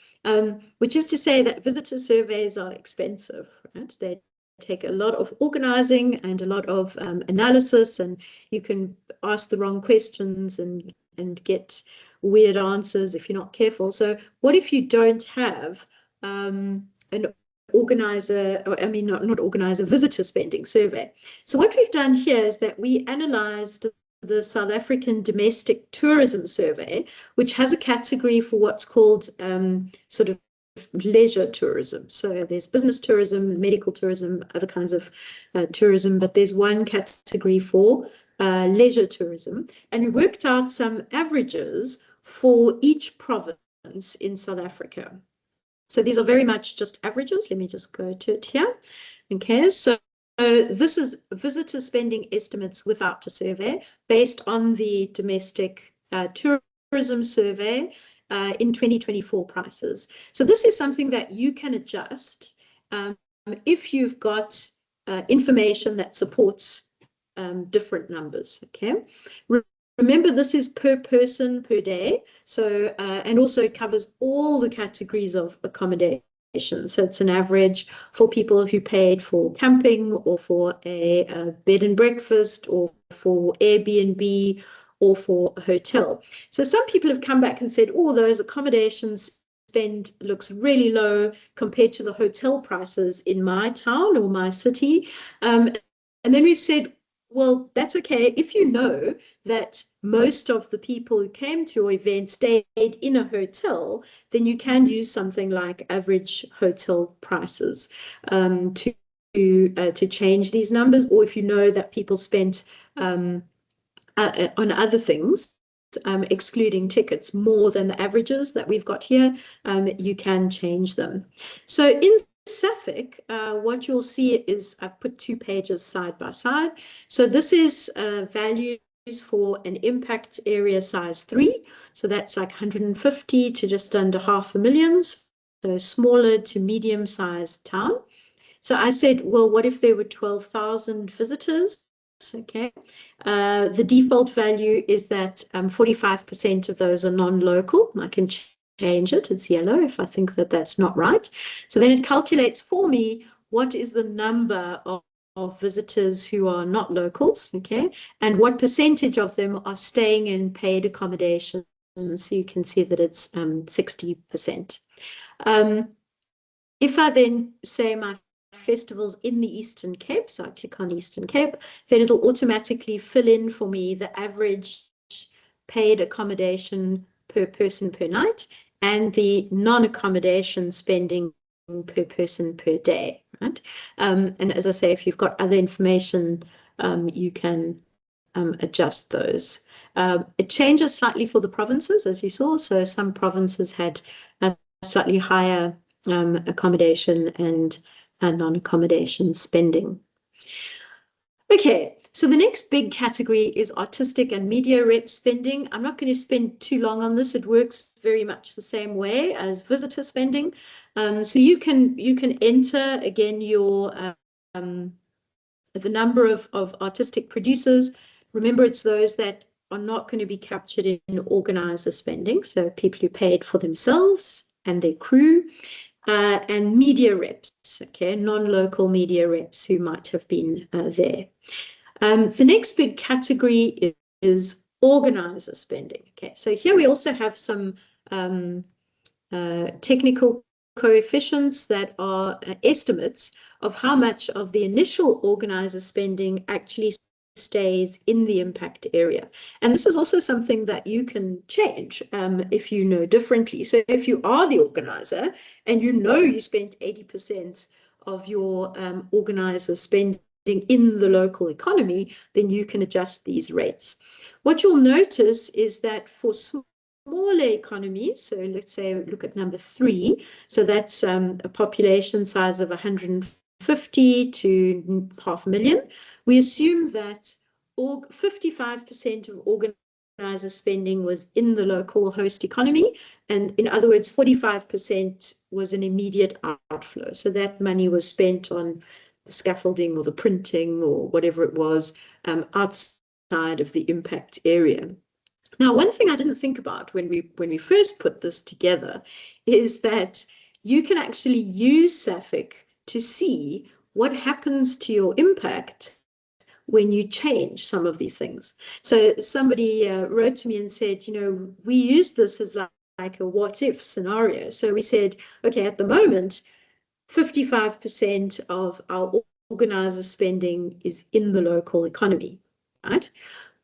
which is to say that visitor surveys are expensive, right? They take a lot of organizing and a lot of analysis, and you can ask the wrong questions and get weird answers if you're not careful. So what if you don't have an organizer, or I mean, not organizer, visitor spending survey? So what we've done here is that we analyzed the South African Domestic Tourism Survey, which has a category for what's called sort of leisure tourism. So there's business tourism, medical tourism, other kinds of tourism, but there's one category for leisure tourism. And we worked out some averages for each province in South Africa. So these are very much just averages. Let me just go to it here. Okay, so this is visitor spending estimates without a survey based on the domestic tourism survey in 2024 prices. So this is something that you can adjust if you've got information that supports different numbers, okay? Remember, this is per person per day, so and also it covers all the categories of accommodation. So it's an average for people who paid for camping or for a bed and breakfast or for Airbnb or for a hotel. So some people have come back and said, oh, those accommodations spend looks really low compared to the hotel prices in my town or my city. And then we've said, well, that's okay. If you know that most of the people who came to your event stayed in a hotel, then you can use something like average hotel prices to change these numbers. Or if you know that people spent on other things, excluding tickets, more than the averages that we've got here, you can change them. So in SAFEIC, what you'll see is I've put 2 pages side by side. So this is values for an impact area size 3. So that's like 150 to just under 500,000. So smaller to medium sized town. So I said, well, what if there were 12,000 visitors? Okay, the default value is that 45% of those are non-local. I can change it, it's yellow if I think that that's not right. So then it calculates for me what is the number of visitors who are not locals, okay, and what percentage of them are staying in paid accommodation. So you can see that it's 60%. If I then say my festivals in the Eastern Cape, so I click on Eastern Cape, then it'll automatically fill in for me the average paid accommodation per person per night and the non-accommodation spending per person per day, right? And as I say, if you've got other information, you can adjust those. It changes slightly for the provinces, as you saw. So some provinces had a slightly higher accommodation and non-accommodation spending. Okay, so the next big category is artistic and media rep spending. I'm not going to spend too long on this. It works very much the same way as visitor spending. So you can enter again your the number of artistic producers. Remember, it's those that are not going to be captured in organizer spending. So people who paid for themselves and their crew. And media reps, okay, non-local media reps who might have been there. The next big category is organizer spending. Okay, so here we also have some technical coefficients that are estimates of how much of the initial organizer spending actually stays in the impact area. And this is also something that you can change if you know differently. So if you are the organizer and you know you spent 80% of your organizer spending in the local economy, then you can adjust these rates. What you'll notice is that for smaller economies, so let's say look at number 3, so that's a population size of 150 to 500,000, we assume that 55% of organizer spending was in the local host economy, and in other words, 45% was an immediate outflow. So that money was spent on the scaffolding or the printing or whatever it was outside of the impact area. Now, one thing I didn't think about when we first put this together is that you can actually use SAFEIC to see what happens to your impact when you change some of these things. So somebody wrote to me and said, you know, we use this as like a what if scenario. So we said, okay, at the moment, 55% of our organizer spending is in the local economy, right?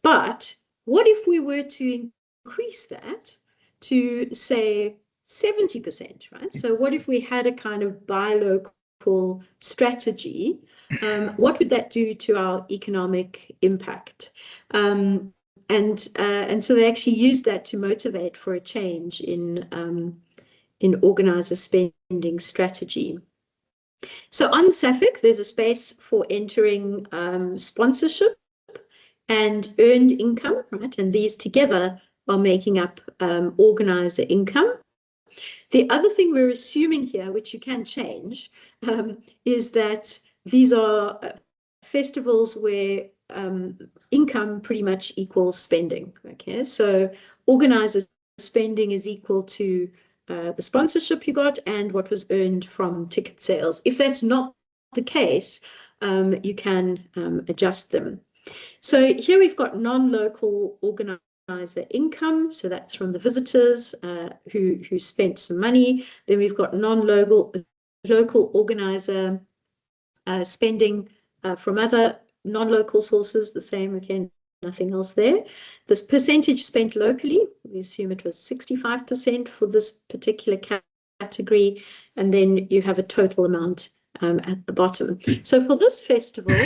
But what if we were to increase that to, say, 70%, right? So what if we had a kind of buy local strategy? What would that do to our economic impact? And so they actually used that to motivate for a change in organizer spending strategy. So on SAFEIC, there's a space for entering sponsorship and earned income, right? And these together are making up organizer income. The other thing we're assuming here, which you can change, is that these are festivals where income pretty much equals spending. Okay, so organizer spending is equal to the sponsorship you got and what was earned from ticket sales. If that's not the case, you can adjust them. So here we've got non-local organizer income. So that's from the visitors who spent some money. Then we've got local organizer spending from other non-local sources, the same, again, nothing else there. This percentage spent locally, we assume it was 65% for this particular category, and then you have a total amount at the bottom. So for this festival,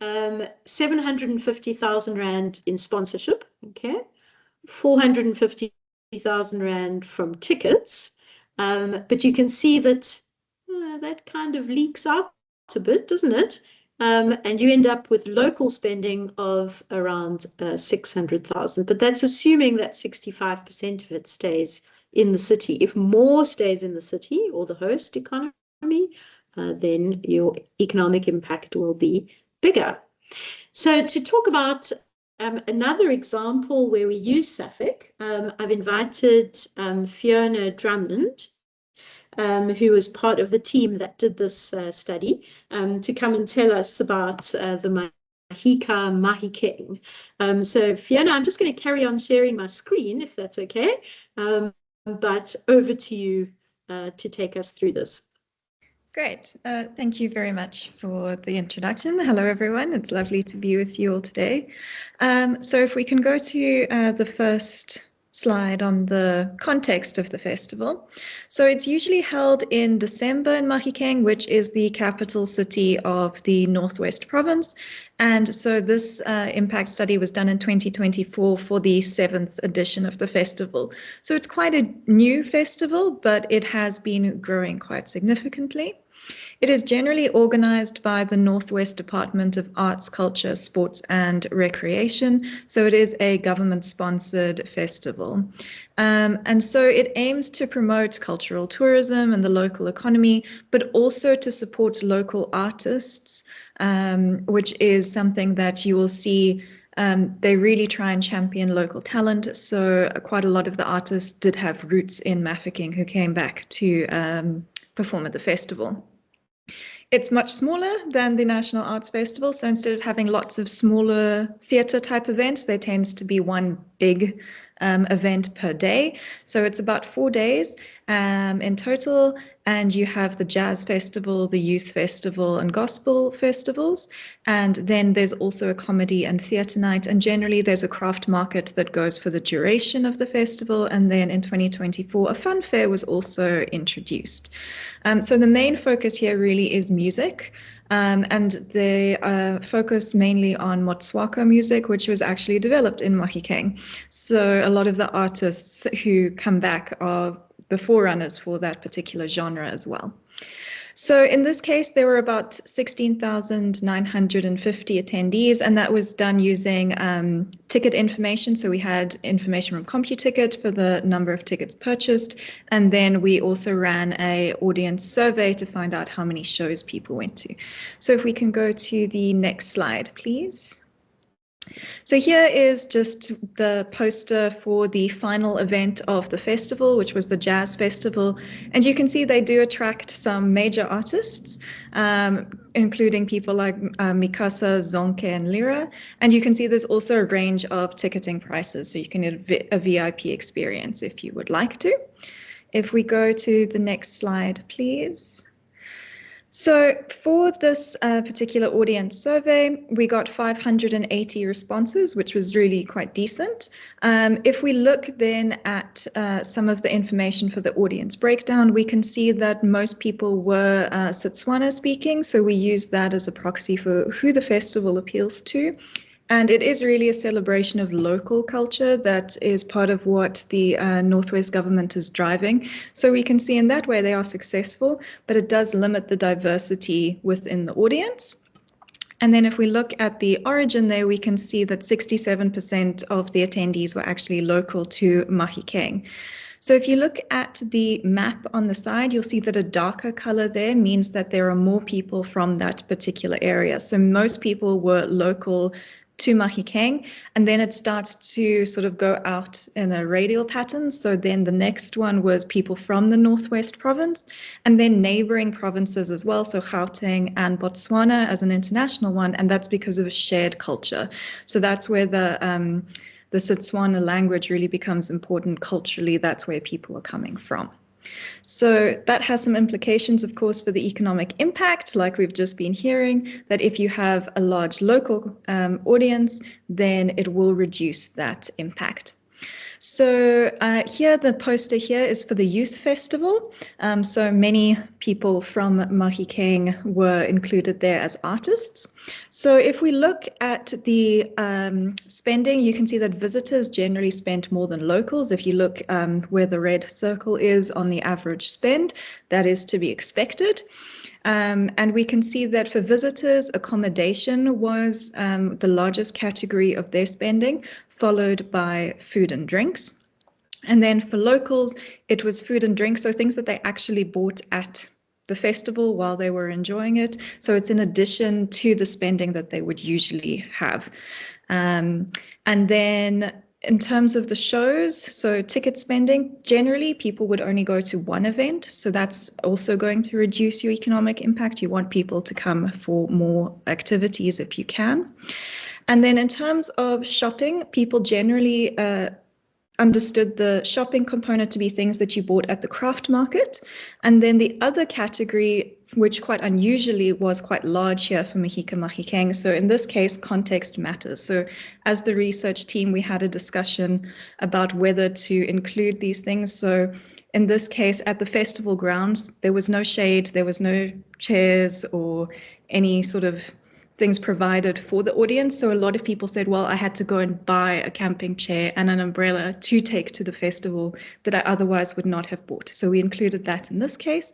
750,000 Rand in sponsorship, okay, 450,000 Rand from tickets, but you can see that that kind of leaks out a bit, doesn't it? And you end up with local spending of around 600,000, but that's assuming that 65% of it stays in the city. If more stays in the city or the host economy, then your economic impact will be bigger. So to talk about another example where we use SAFEIC, I've invited Fiona Drummond, who was part of the team that did this study, to come and tell us about the Mahika Mahikeng. So Fiona, I'm just going to carry on sharing my screen, if that's okay, but over to you to take us through this. Great. Thank you very much for the introduction. Hello, everyone. It's lovely to be with you all today. So if we can go to the first slide on the context of the festival. So it's usually held in December in Mahikeng, which is the capital city of the Northwest Province. And so this impact study was done in 2024 for the 7th edition of the festival. So it's quite a new festival, but it has been growing quite significantly. It is generally organized by the Northwest Department of Arts, Culture, Sports and Recreation. So it is a government-sponsored festival. And so it aims to promote cultural tourism and the local economy, but also to support local artists, which is something that you will see. They really try and champion local talent. So quite a lot of the artists did have roots in Mafeking who came back to perform at the festival. It's much smaller than the National Arts Festival. So instead of having lots of smaller theatre type events, there tends to be one big event per day. So it's about 4 days in total. And you have the Jazz Festival, the Youth Festival and Gospel Festivals. And then there's also a comedy and theatre night. And generally there's a craft market that goes for the duration of the festival. And then in 2024, a fun fair was also introduced. So the main focus here really is music. And they focus mainly on Motswako music, which was actually developed in Mahikeng. So a lot of the artists who come back are the forerunners for that particular genre as well. So in this case, there were about 16,950 attendees, and that was done using ticket information. So we had information from CompuTicket for the number of tickets purchased, and then we also ran an audience survey to find out how many shows people went to. So if we can go to the next slide, please. So here is just the poster for the final event of the festival, which was the Jazz Festival. And you can see they do attract some major artists, including people like Mikasa, Zonke, and Lira. And you can see there's also a range of ticketing prices, so you can get a VIP experience if you would like to. If we go to the next slide, please. So for this particular audience survey, we got 580 responses, which was really quite decent. If we look then at some of the information for the audience breakdown, we can see that most people were Setswana speaking. So we use that as a proxy for who the festival appeals to. And it is really a celebration of local culture that is part of what the Northwest government is driving. So we can see in that way they are successful, but it does limit the diversity within the audience. And then if we look at the origin there, we can see that 67% of the attendees were actually local to Mahikeng. So if you look at the map on the side, you'll see that a darker color there means that there are more people from that particular area. So most people were local to Mahikeng, and then it starts to sort of go out in a radial pattern. So then the next one was people from the Northwest province, and then neighboring provinces as well, so Gauteng and Botswana as an international one, and that's because of a shared culture. So that's where the Setswana language really becomes important culturally. That's where people are coming from. So that has some implications, of course, for the economic impact, like we've just been hearing, that if you have a large local audience, then it will reduce that impact. So here, the poster here is for the youth festival. So many people from Mahikeng were included there as artists. So if we look at the spending, you can see that visitors generally spent more than locals. If you look where the red circle is on the average spend, that is to be expected. And we can see that for visitors, accommodation was the largest category of their spending, followed by food and drinks. And then for locals, it was food and drinks, so things that they actually bought at the festival while they were enjoying it. So it's in addition to the spending that they would usually have. And then in terms of the shows, so ticket spending, generally people would only go to one event. So that's also going to reduce your economic impact. You want people to come for more activities if you can. And then in terms of shopping, people generally understood the shopping component to be things that you bought at the craft market. And then the other category, which quite unusually was quite large here for Mahikeng. So in this case, context matters. So as the research team, we had a discussion about whether to include these things. So in this case, at the festival grounds, there was no shade, there was no chairs or any sort of things provided for the audience. So a lot of people said, well, I had to go and buy a camping chair and an umbrella to take to the festival that I otherwise would not have bought. So we included that in this case.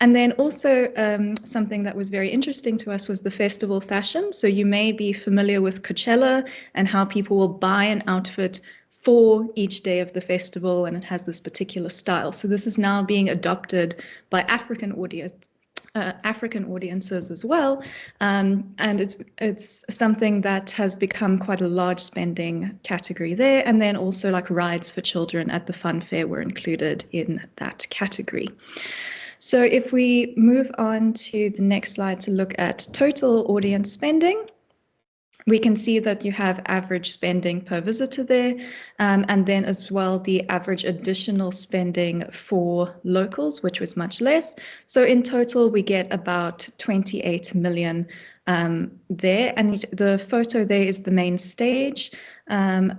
And then also something that was very interesting to us was the festival fashion. So you may be familiar with Coachella and how people will buy an outfit for each day of the festival, and it has this particular style. So this is now being adopted by African audiences as well, and it's something that has become quite a large spending category there. And then also like rides for children at the fun fair were included in that category. So if we move on to the next slide to look at total audience spending, we can see that you have average spending per visitor there, and then as well the average additional spending for locals, which was much less. So in total, we get about 28 million there, and the photo there is the main stage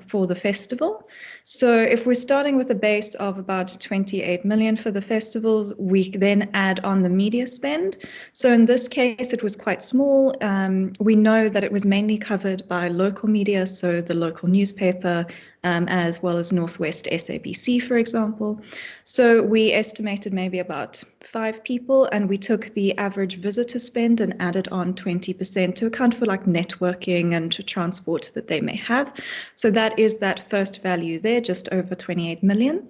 for the festival. So if we're starting with a base of about 28 million for the festivals, we then add on the media spend. So in this case, it was quite small. We know that it was mainly covered by local media, so the local newspaper, as well as Northwest SABC, for example. So we estimated maybe about 5 people, and we took the average visitor spend and added on 20% to account for like networking and transport that they may have. So that is that first value there, just over 28 million.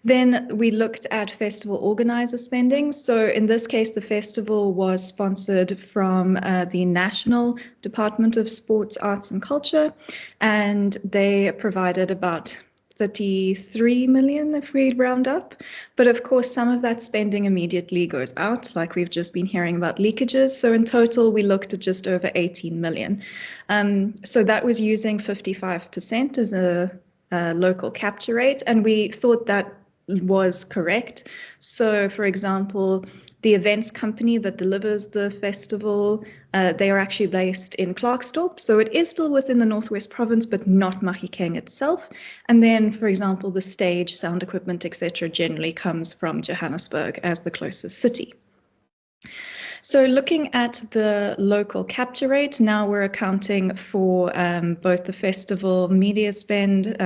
Then we looked at festival organizer spending. So in this case, the festival was sponsored from the National Department of Sports, Arts and Culture, and they provided about 33 million if we round up. But of course, some of that spending immediately goes out, like we've just been hearing about leakages. So in total, we looked at just over 18 million. So that was using 55% as a local capture rate, and we thought that was correct. So for example, the events company that delivers the festival, they are actually based in Klerksdorp. So it is still within the Northwest province, but not Mahikeng itself. And then, for example, the stage, sound equipment, etc., generally comes from Johannesburg as the closest city. So looking at the local capture rate, now we're accounting for both the festival media spend,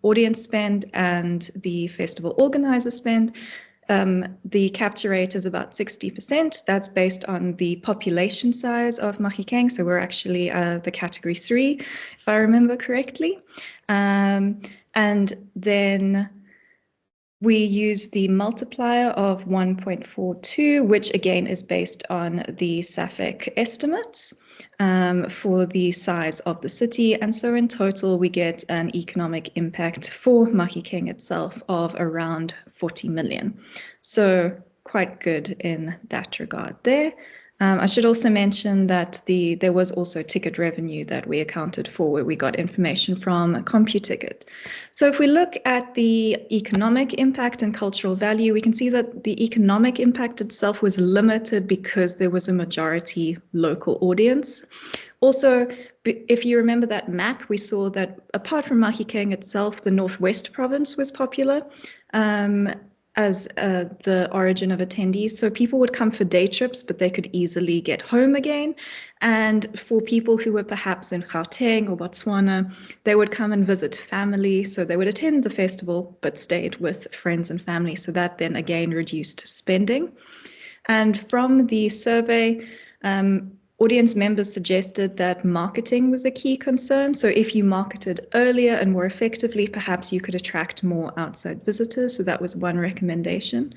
audience spend, and the festival organizer spend. The capture rate is about 60%. That's based on the population size of Mahikeng. So we're actually the category 3, if I remember correctly. And then we use the multiplier of 1.42, which again is based on the SAFEIC estimates for the size of the city. And so in total, we get an economic impact for Mahikeng itself of around 40 million. So quite good in that regard there. I should also mention that there was also ticket revenue that we accounted for, where we got information from CompuTicket. So if we look at the economic impact and cultural value, we can see that the economic impact itself was limited because there was a majority local audience. Also, if you remember that map, we saw that apart from Mahikeng itself, the Northwest Province was popular as the origin of attendees. So people would come for day trips, but they could easily get home again. And for people who were perhaps in Gauteng or Botswana, they would come and visit family. So they would attend the festival, but stayed with friends and family. So that then again reduced spending. And from the survey, audience members suggested that marketing was a key concern. So if you marketed earlier and more effectively, perhaps you could attract more outside visitors. So that was one recommendation.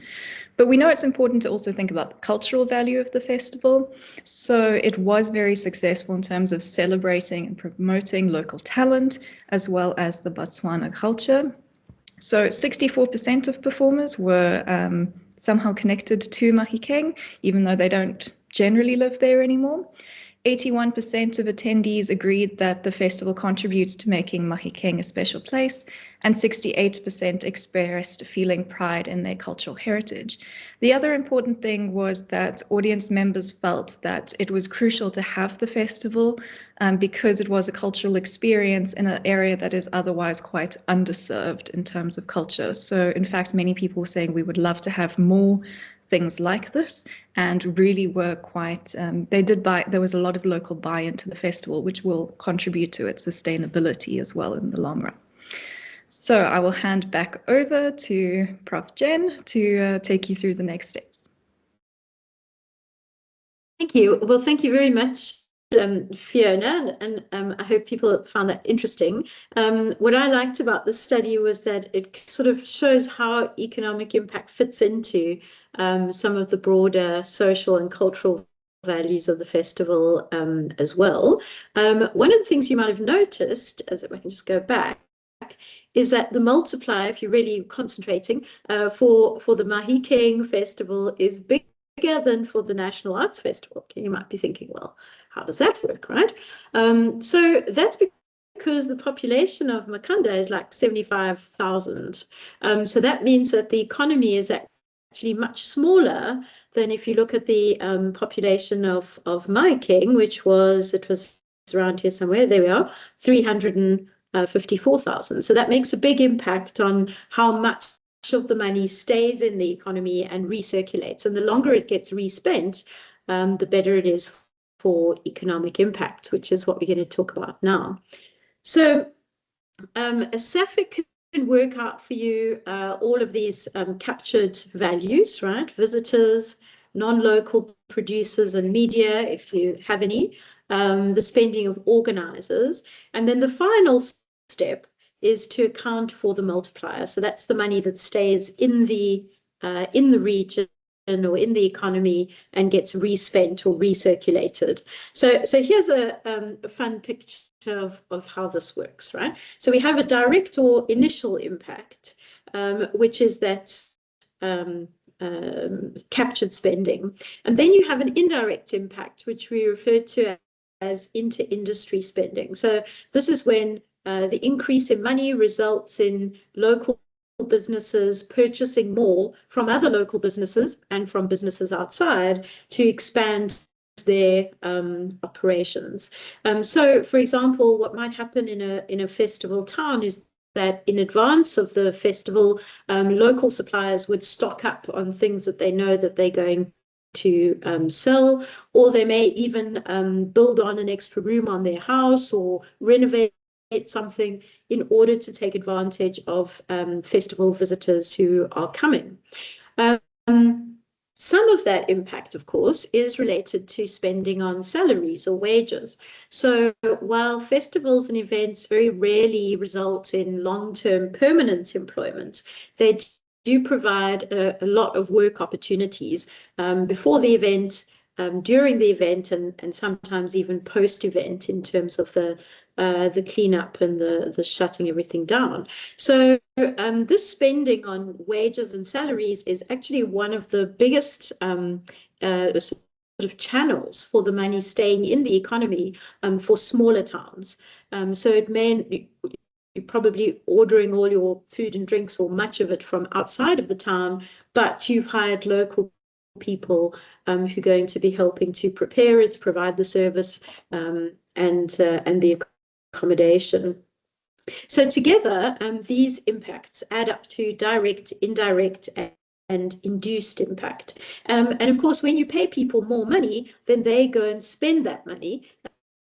But we know it's important to also think about the cultural value of the festival. So it was very successful in terms of celebrating and promoting local talent, as well as the Botswana culture. So 64% of performers were somehow connected to Mahikeng, even though they don't generally live there anymore. 81% of attendees agreed that the festival contributes to making Mahikeng a special place, and 68% expressed feeling pride in their cultural heritage. The other important thing was that audience members felt that it was crucial to have the festival because it was a cultural experience in an area that is otherwise quite underserved in terms of culture. So in fact, many people were saying we would love to have more things like this, and really were quite, there was a lot of local buy-in to the festival, which will contribute to its sustainability as well in the long run. So I will hand back over to Prof. Jen to take you through the next steps. Thank you. Well, thank you very much, Fiona, and I hope people found that interesting. What I liked about the study was that it sort of shows how economic impact fits into some of the broader social and cultural values of the festival as well. One of the things you might have noticed, as if I can just go back, is that the multiplier, if you're really concentrating, for the Mahikeng festival is bigger than for the National Arts Festival. You might be thinking, well, how does that work, right? So that's because the population of Makanda is like 75,000. So that means that the economy is actually much smaller than if you look at the population of Mahikeng, which was around here somewhere, there we are, 354,000. So that makes a big impact on how much of the money stays in the economy and recirculates. And the longer it gets respent, the better it is for economic impact, which is what we're going to talk about now. So SAFEIC can work out for you all of these captured values, right? Visitors, non-local producers and media, if you have any, the spending of organizers. And then the final step is to account for the multiplier. So that's the money that stays in the region or in the economy and gets respent or recirculated. So here's a fun picture of how this works, right? So we have a direct or initial impact, which is that captured spending. And then you have an indirect impact, which we refer to as inter-industry spending. So this is when the increase in money results in local businesses purchasing more from other local businesses and from businesses outside to expand their operations. So, for example, what might happen in a festival town is that in advance of the festival, local suppliers would stock up on things that they know that they're going to sell, or they may even build on an extra room on their house or renovate something in order to take advantage of festival visitors who are coming. Some of that impact, of course, is related to spending on salaries or wages. So while festivals and events very rarely result in long-term permanent employment, they do provide a lot of work opportunities before the event, during the event, and sometimes even post-event in terms of the cleanup and the shutting everything down. So this spending on wages and salaries is actually one of the biggest sort of channels for the money staying in the economy for smaller towns. So it may, you're probably ordering all your food and drinks or much of it from outside of the town, but you've hired local people who are going to be helping to prepare it, provide the service, and the accommodation. So together, these impacts add up to direct, indirect, and induced impact. And of course, when you pay people more money, then they go and spend that money.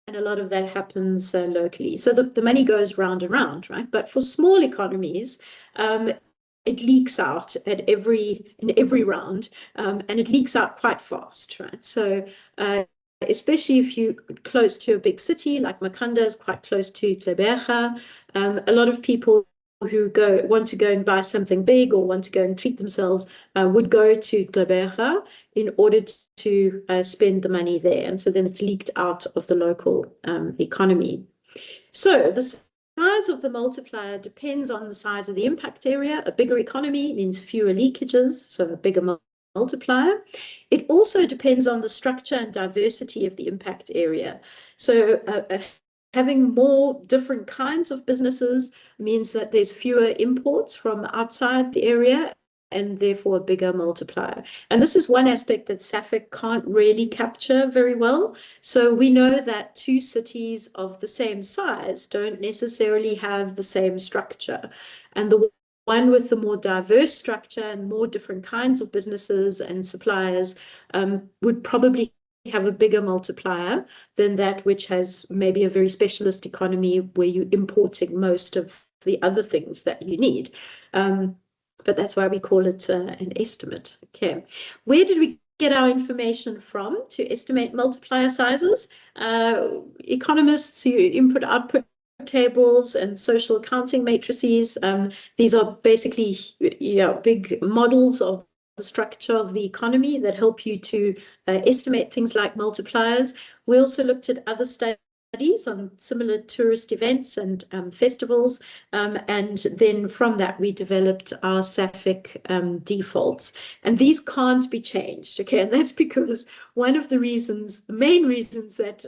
And a lot of that happens locally. So the money goes round and round, right? But for small economies, it leaks out in every round, and it leaks out quite fast, right? So especially if you're close to a big city, like Makhanda is quite close to Gqeberha, a lot of people who want to go and buy something big or want to go and treat themselves would go to Gqeberha in order to spend the money there. And so then it's leaked out of the local economy. So the size of the multiplier depends on the size of the impact area. A bigger economy means fewer leakages, so a bigger multiplier. It also depends on the structure and diversity of the impact area. So having more different kinds of businesses means that there's fewer imports from outside the area and therefore a bigger multiplier. And this is one aspect that SAFEIC can't really capture very well. So we know that two cities of the same size don't necessarily have the same structure. And the one with the more diverse structure and more different kinds of businesses and suppliers would probably have a bigger multiplier than that which has maybe a very specialist economy where you're importing most of the other things that you need. But that's why we call it an estimate. Okay, where did we get our information from to estimate multiplier sizes? Economists who input output tables and social accounting matrices. These are basically big models of the structure of the economy that help you to estimate things like multipliers. We also looked at other studies on similar tourist events and festivals, and then from that we developed our SAFEIC defaults, and these can't be changed. Okay, and that's because one of the main reasons that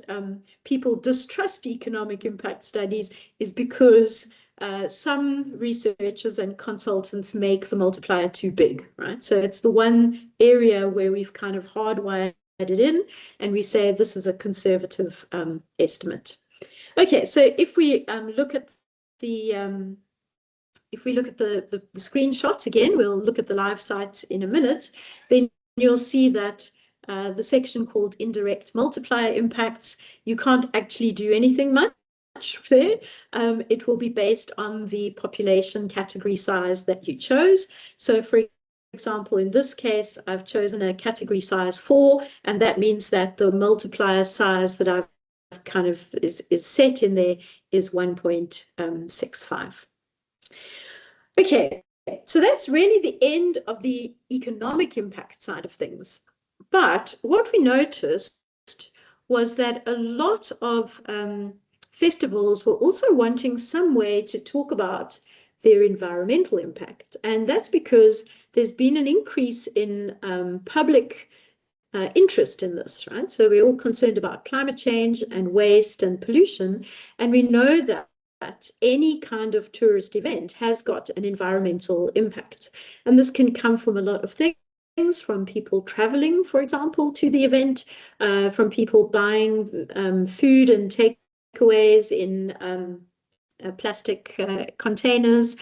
people distrust economic impact studies is because some researchers and consultants make the multiplier too big, right? So it's the one area where we've kind of hardwired it in, and we say this is a conservative estimate. Okay, so if we look at the screenshot again, we'll look at the live site in a minute, then you'll see that the section called indirect multiplier impacts, you can't actually do anything much there. It will be based on the population category size that you chose. So for example, in this case, I've chosen a category size 4, and that means that the multiplier size that I've kind of is set in there is 1.65. Okay, so that's really the end of the economic impact side of things. But what we noticed was that a lot of festivals were also wanting some way to talk about their environmental impact. And that's because there's been an increase in public interest in this, right? So we're all concerned about climate change and waste and pollution. And we know that any kind of tourist event has got an environmental impact. And this can come from a lot of things, from people traveling, for example, to the event, from people buying food and takeaways in plastic containers,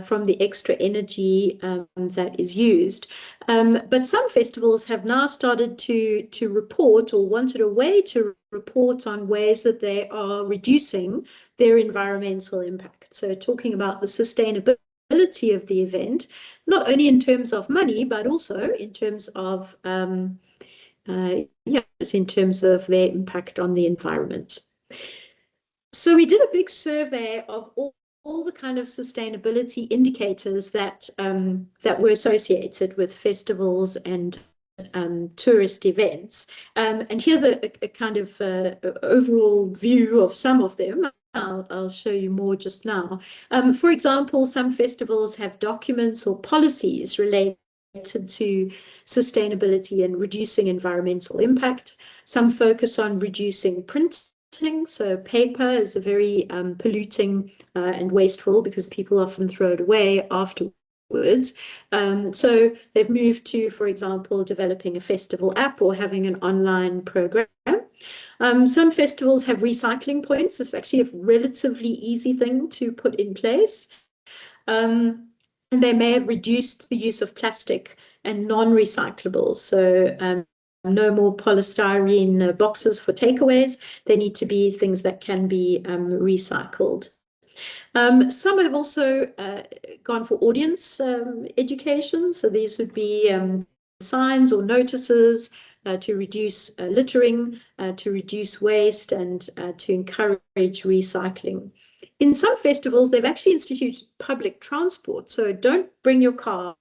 from the extra energy that is used. But some festivals have now started to report, or wanted a way to report on ways that they are reducing their environmental impact. So talking about the sustainability of the event, not only in terms of money, but also in terms of in terms of their impact on the environment. So we did a big survey of all the kind of sustainability indicators that that were associated with festivals and tourist events. And here's a kind of overall view of some of them. I'll show you more just now. For example, some festivals have documents or policies related to sustainability and reducing environmental impact. Some focus on reducing printing. So paper is a very polluting and wasteful, because people often throw it away afterwards. So they've moved to, for example, developing a festival app or having an online program. Some festivals have recycling points. It's actually a relatively easy thing to put in place. And they may have reduced the use of plastic and non-recyclables. So no more polystyrene boxes for takeaways. They need to be things that can be recycled. Some have also gone for audience education. So these would be signs or notices to reduce littering, to reduce waste, and to encourage recycling. In some festivals, they've actually instituted public transport. So don't bring your car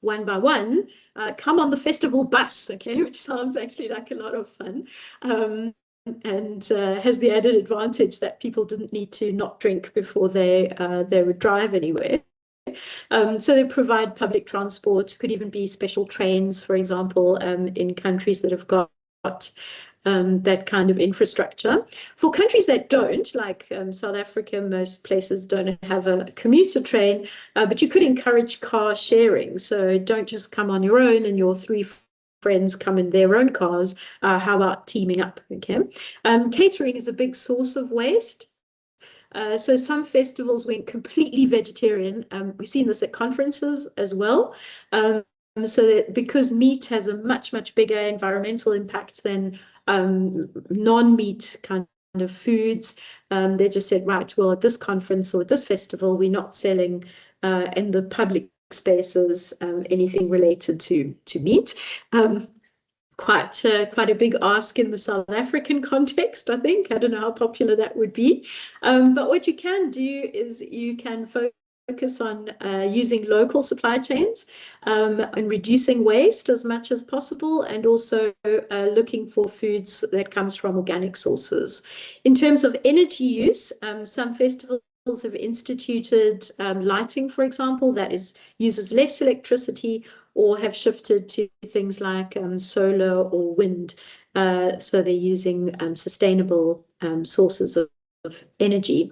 one by one. Come on the festival bus, okay, which sounds actually like a lot of fun. And has the added advantage that people didn't need to not drink before they would drive anywhere. So they provide public transport. Could even be special trains, for example, in countries that have got that kind of infrastructure. For countries that don't, like South Africa, most places don't have a commuter train, but you could encourage car sharing. So don't just come on your own and your three friends come in their own cars. How about teaming up? Okay. Catering is a big source of waste. So some festivals went completely vegetarian. We've seen this at conferences as well. So that because meat has a much, much bigger environmental impact than non-meat kind of foods, they just said, right, well, at this conference or at this festival, we're not selling in the public spaces anything related to meat. Quite a big ask in the South African context, I think. I don't know how popular that would be. But what you can do is you can focus on using local supply chains and reducing waste as much as possible, and also looking for foods that comes from organic sources. In terms of energy use, some festivals have instituted lighting, for example, that uses less electricity, or have shifted to things like solar or wind. So they're using sustainable sources of energy.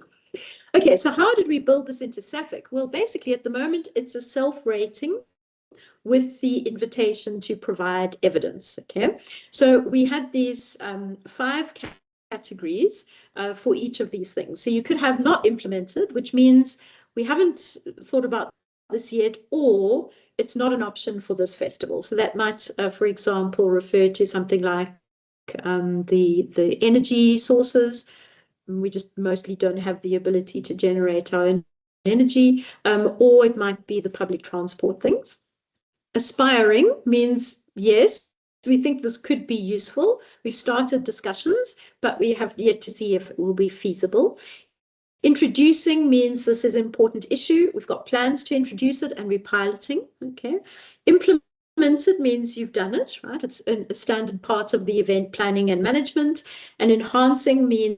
Okay, so how did we build this into SAFEIC? Well, basically, at the moment, it's a self-rating with the invitation to provide evidence. Okay, so we had these 5 categories for each of these things. So you could have not implemented, which means we haven't thought about this yet, or it's not an option for this festival. So that might, for example, refer to something like the energy sources. We just mostly don't have the ability to generate our own energy, or it might be the public transport things. Aspiring means, yes, we think this could be useful. We've started discussions, but we have yet to see if it will be feasible. Introducing means this is an important issue. We've got plans to introduce it and we're piloting. Okay. Implemented means you've done it, right? It's a standard part of the event planning and management. And enhancing means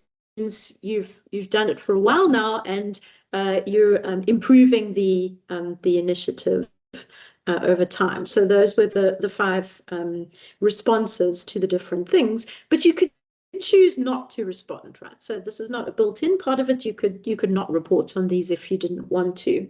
you've done it for a while now, and you're improving the initiative over time. So those were the 5 responses to the different things. But you could choose not to respond, right? So this is not a built-in part of it. You could not report on these if you didn't want to.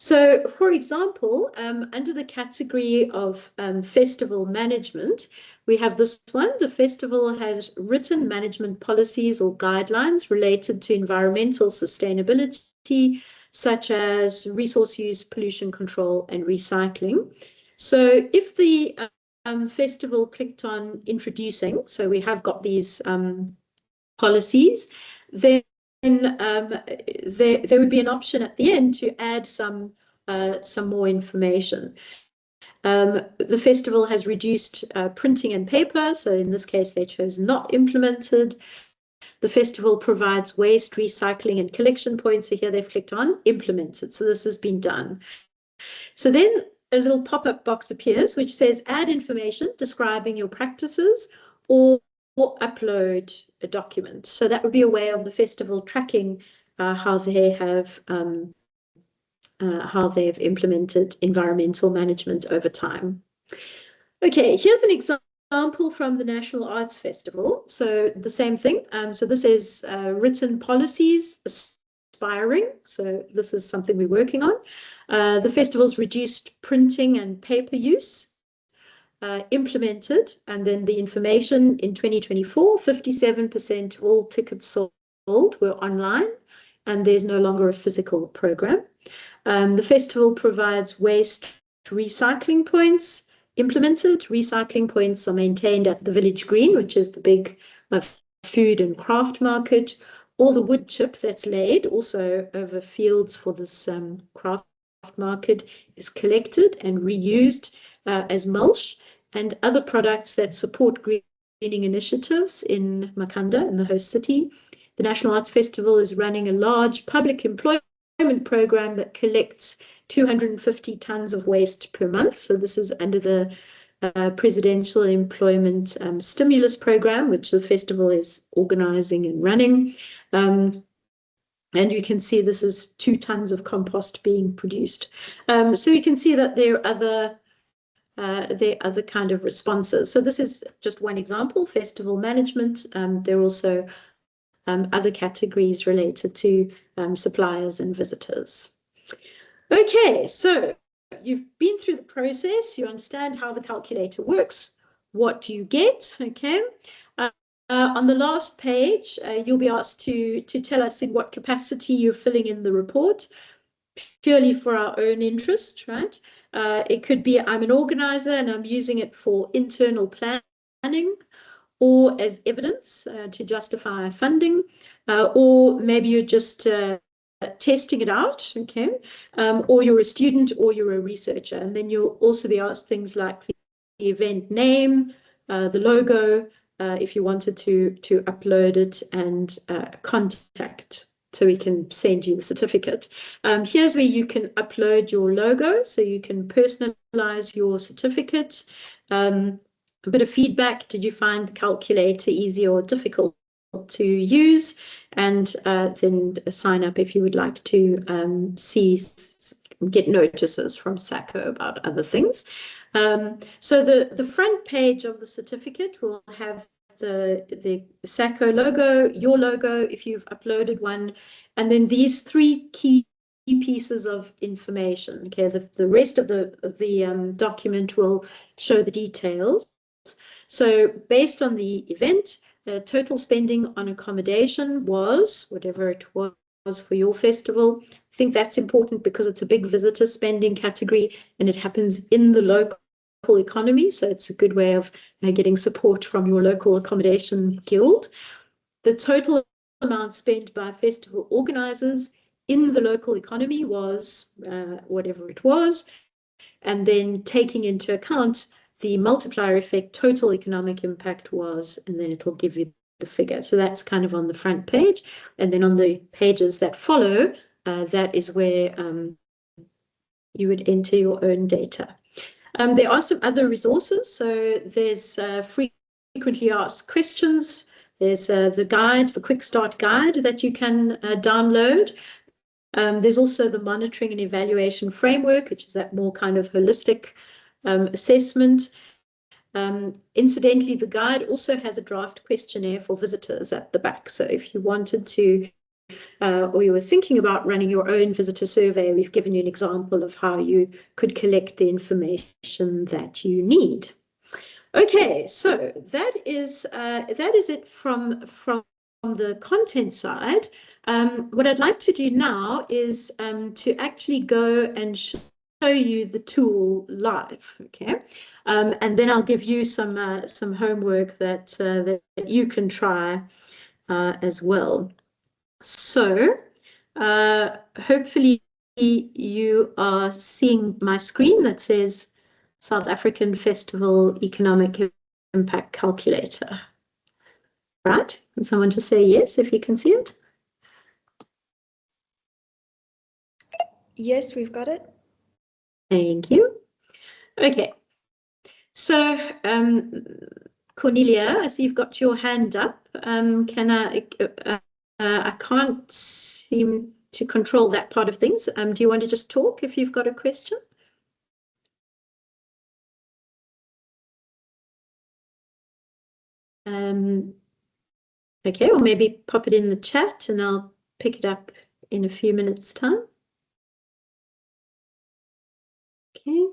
So, for example, under the category of festival management, we have this one. The festival has written management policies or guidelines related to environmental sustainability, such as resource use, pollution control, and recycling. So if the festival clicked on introducing, so we have got these policies, then there would be an option at the end to add some more information. The festival has reduced printing and paper, so in this case they chose not implemented. The festival provides waste recycling and collection points, so here they've clicked on implemented, so this has been done. So then a little pop-up box appears which says add information describing your practices or upload a document. So that would be a way of the festival tracking how they've implemented environmental management over time. Okay, here's an example from the National Arts Festival. So the same thing. So this is written policies aspiring. So this is something we're working on. The festival's reduced printing and paper use. Implemented, and then the information in 2024, 57% of all tickets sold were online, and there's no longer a physical program. The festival provides waste recycling points. Implemented, recycling points are maintained at the Village Green, which is the big food and craft market. All the wood chip that's laid also over fields for this craft market is collected and reused as mulch, and other products that support greening initiatives in Makanda, in the host city. The National Arts Festival is running a large public employment program that collects 250 tons of waste per month. So this is under the Presidential Employment Stimulus Program, which the festival is organizing and running. And you can see this is 2 tons of compost being produced. So you can see that there are other kind of responses. So this is just one example, festival management. There are also other categories related to suppliers and visitors. Okay, so you've been through the process, you understand how the calculator works, what do you get, okay? On the last page, you'll be asked to tell us in what capacity you're filling in the report, purely for our own interest, right? It could be I'm an organizer and I'm using it for internal planning, or as evidence to justify funding, or maybe you're just testing it out, okay? Or you're a student or you're a researcher. And then you'll also be asked things like the event name, the logo, if you wanted to upload it, and contact, so we can send you the certificate. Here's where you can upload your logo, so you can personalize your certificate. A bit of feedback. Did you find the calculator easy or difficult to use? And then sign up if you would like to get notices from SACO about other things. So the front page of the certificate will have the SACO logo, your logo if you've uploaded one, and then these 3 key pieces of information. Okay, the rest of the document will show the details. So based on the event, total spending on accommodation was whatever it was for your festival. I think that's important because it's a big visitor spending category and it happens in the local economy. So it's a good way of getting support from your local accommodation guild. The total amount spent by festival organizers in the local economy was whatever it was. And then taking into account the multiplier effect, total economic impact was, and then it will give you the figure. So that's kind of on the front page. And then on the pages that follow, that is where you would enter your own data. There are some other resources. So there's frequently asked questions. There's the guide, the quick start guide that you can download. There's also the monitoring and evaluation framework, which is that more kind of holistic assessment. Incidentally, the guide also has a draft questionnaire for visitors at the back. So if you wanted to or you were thinking about running your own visitor survey, we've given you an example of how you could collect the information that you need. Okay, so that is it from the content side. What I'd like to do now is to actually go and show you the tool live, okay? And then I'll give you some homework that you can try as well. So hopefully you are seeing my screen that says South African Festival Economic Impact Calculator. Right? Can someone just say yes if you can see it? Yes, we've got it. Thank you. Okay. So, Cornelia, I see you've got your hand up. I can't seem to control that part of things. Do you want to just talk if you've got a question? Okay, or maybe pop it in the chat and I'll pick it up in a few minutes' time. Okay.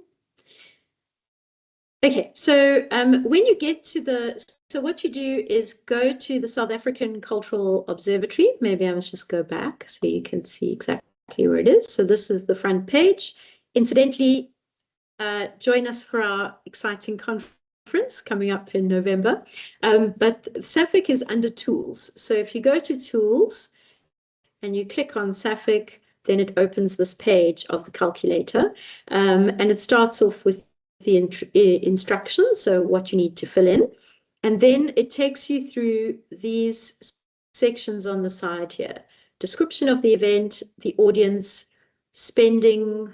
Okay, so when you get to so what you do is go to the South African Cultural Observatory. Maybe I must just go back so you can see exactly where it is. So this is the front page. Incidentally, join us for our exciting conference coming up in November. But SAFEIC is under tools. So if you go to tools and you click on SAFEIC, then it opens this page of the calculator. And it starts off with the instructions, so what you need to fill in. And then it takes you through these sections on the side here. Description of the event, the audience, spending,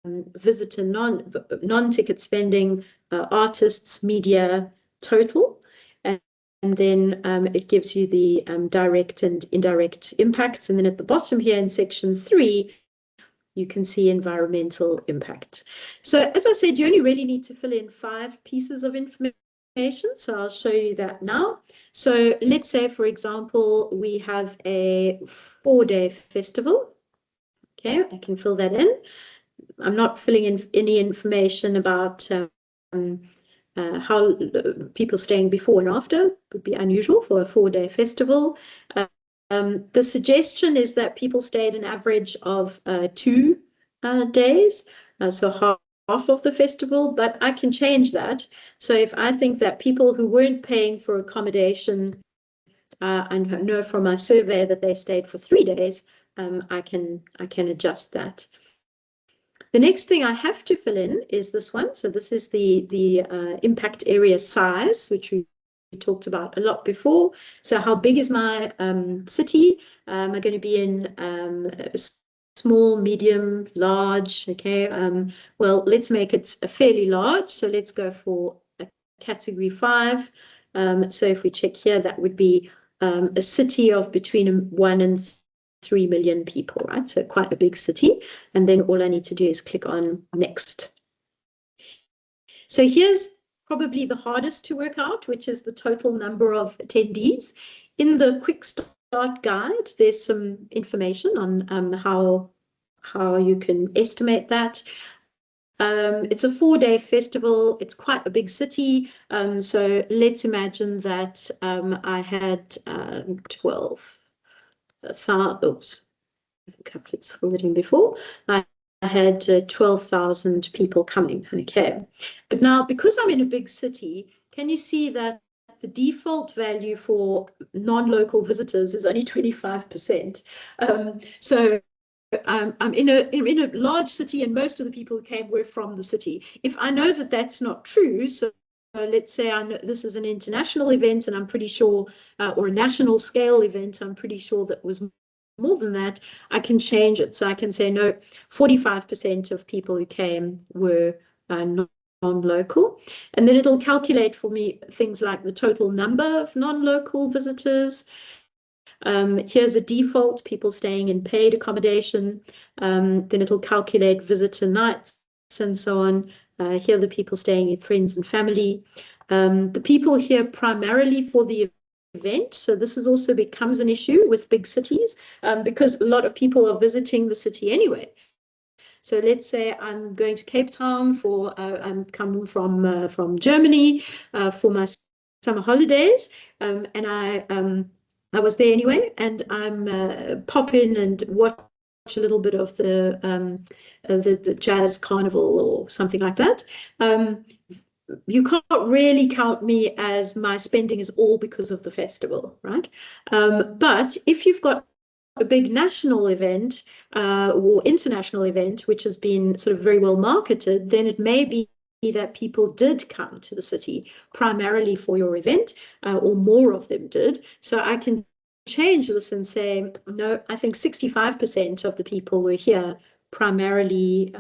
visitor non-ticket spending, artists, media, total. And then it gives you the direct and indirect impacts. And then at the bottom here in section 3, you can see environmental impact. So as I said, you only really need to fill in 5 pieces of information. So I'll show you that now. So let's say, for example, we have a 4-day festival. Okay, I can fill that in. I'm not filling in any information about how people staying before and after. It would be unusual for a 4-day festival. The suggestion is that people stayed an average of 2 days, so half of the festival, but I can change that. So if I think that people who weren't paying for accommodation and know from my survey that they stayed for 3 days, I can adjust that. The next thing I have to fill in is this one. So this is the impact area size, which we talked about a lot before. So how big is my city? Am I going to be in small, medium, large? Okay, well, let's make it fairly large. So let's go for a category 5. So if we check here, that would be a city of between 1 and 3 million people, right? So quite a big city. And then all I need to do is click on next. So here's probably the hardest to work out, which is the total number of attendees. In the quick start guide, there's some information on how you can estimate that. It's a 4-day festival. It's quite a big city. So let's imagine that I had 12,000, oops, I think I've filled it in before. I had 12,000 people coming, okay. But now, because I'm in a big city, can you see that the default value for non-local visitors is only 25%? So I'm in a large city and most of the people who came were from the city. If I know that that's not true, so let's say I know this is an international event and I'm pretty sure, or a national scale event, I'm pretty sure that was more than that, I can change it. So I can say, no, 45% of people who came were non-local. And then it'll calculate for me things like the total number of non-local visitors. Here's a default, people staying in paid accommodation. Then it'll calculate visitor nights and so on. Here are the people staying with friends and family. The people here primarily for the event. So this is also becomes an issue with big cities because a lot of people are visiting the city anyway. So let's say I'm going to Cape Town for, I'm coming from Germany for my summer holidays, and I was there anyway, and I'm pop in and watch a little bit of the jazz carnival or something like that. You can't really count me as my spending is all because of the festival, right? But if you've got a big national event or international event, which has been sort of very well marketed, then it may be that people did come to the city primarily for your event, or more of them did. So I can change this and say, no, I think 65% of the people were here primarily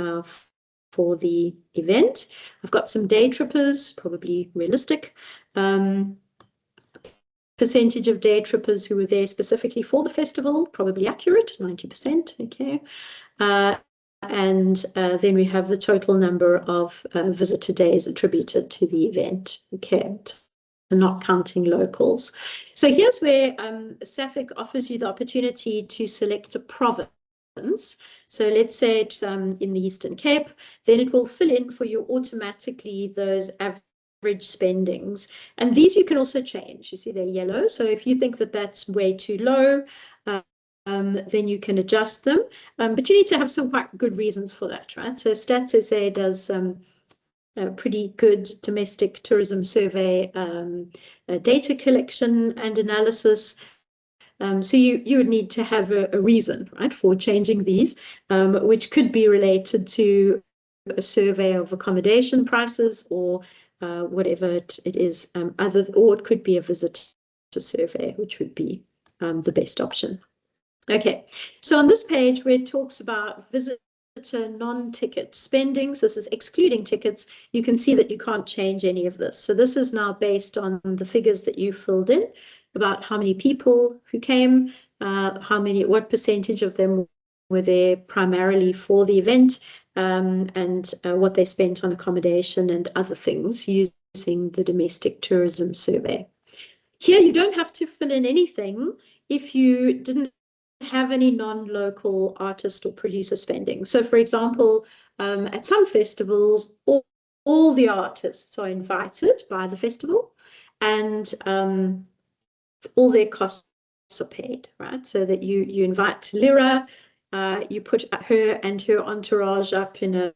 for the event. I've got some day trippers, probably realistic. Percentage of day trippers who were there specifically for the festival, probably accurate, 90%, okay. And then we have the total number of visitor days attributed to the event, okay. So not counting locals. So here's where SAFEIC offers you the opportunity to select a province. So let's say it's in the Eastern Cape, then it will fill in for you automatically those average spendings, and these you can also change. You see they're yellow, so if you think that that's way too low, then you can adjust them, but you need to have some quite good reasons for that, right? So Stats SA does a pretty good domestic tourism survey data collection and analysis. So you would need to have a reason, right, for changing these, which could be related to a survey of accommodation prices or whatever it is, or it could be a visitor survey, which would be the best option. Okay, so on this page where it talks about visitor non-ticket spendings, this is excluding tickets, you can see that you can't change any of this. So this is now based on the figures that you filled in about how many people who came, what percentage of them were there primarily for the event, and what they spent on accommodation and other things using the domestic tourism survey. Here, you don't have to fill in anything if you didn't have any non-local artist or producer spending. So, for example, at some festivals, all the artists are invited by the festival, and all their costs are paid, right? So that you invite Lyra, you put her and her entourage up in a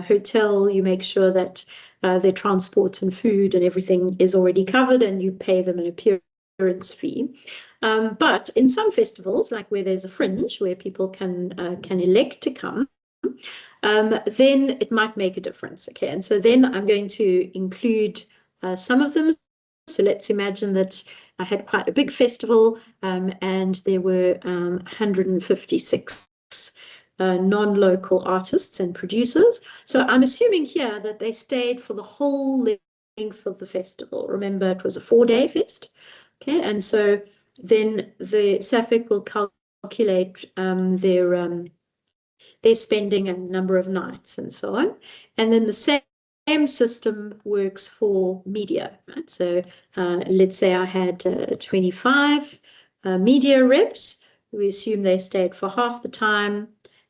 hotel, you make sure that their transport and food and everything is already covered, and you pay them an appearance fee. But in some festivals, like where there's a fringe, where people can elect to come, then it might make a difference, okay? And so then I'm going to include some of them. So let's imagine that I had quite a big festival, and there were 156 non-local artists and producers. So I'm assuming here that they stayed for the whole length of the festival. Remember, it was a 4-day fest. Okay, and so then the SAFEIC will calculate their spending and number of nights and so on. And then the same system works for media, right? So let's say I had 25 media reps. We assume they stayed for half the time,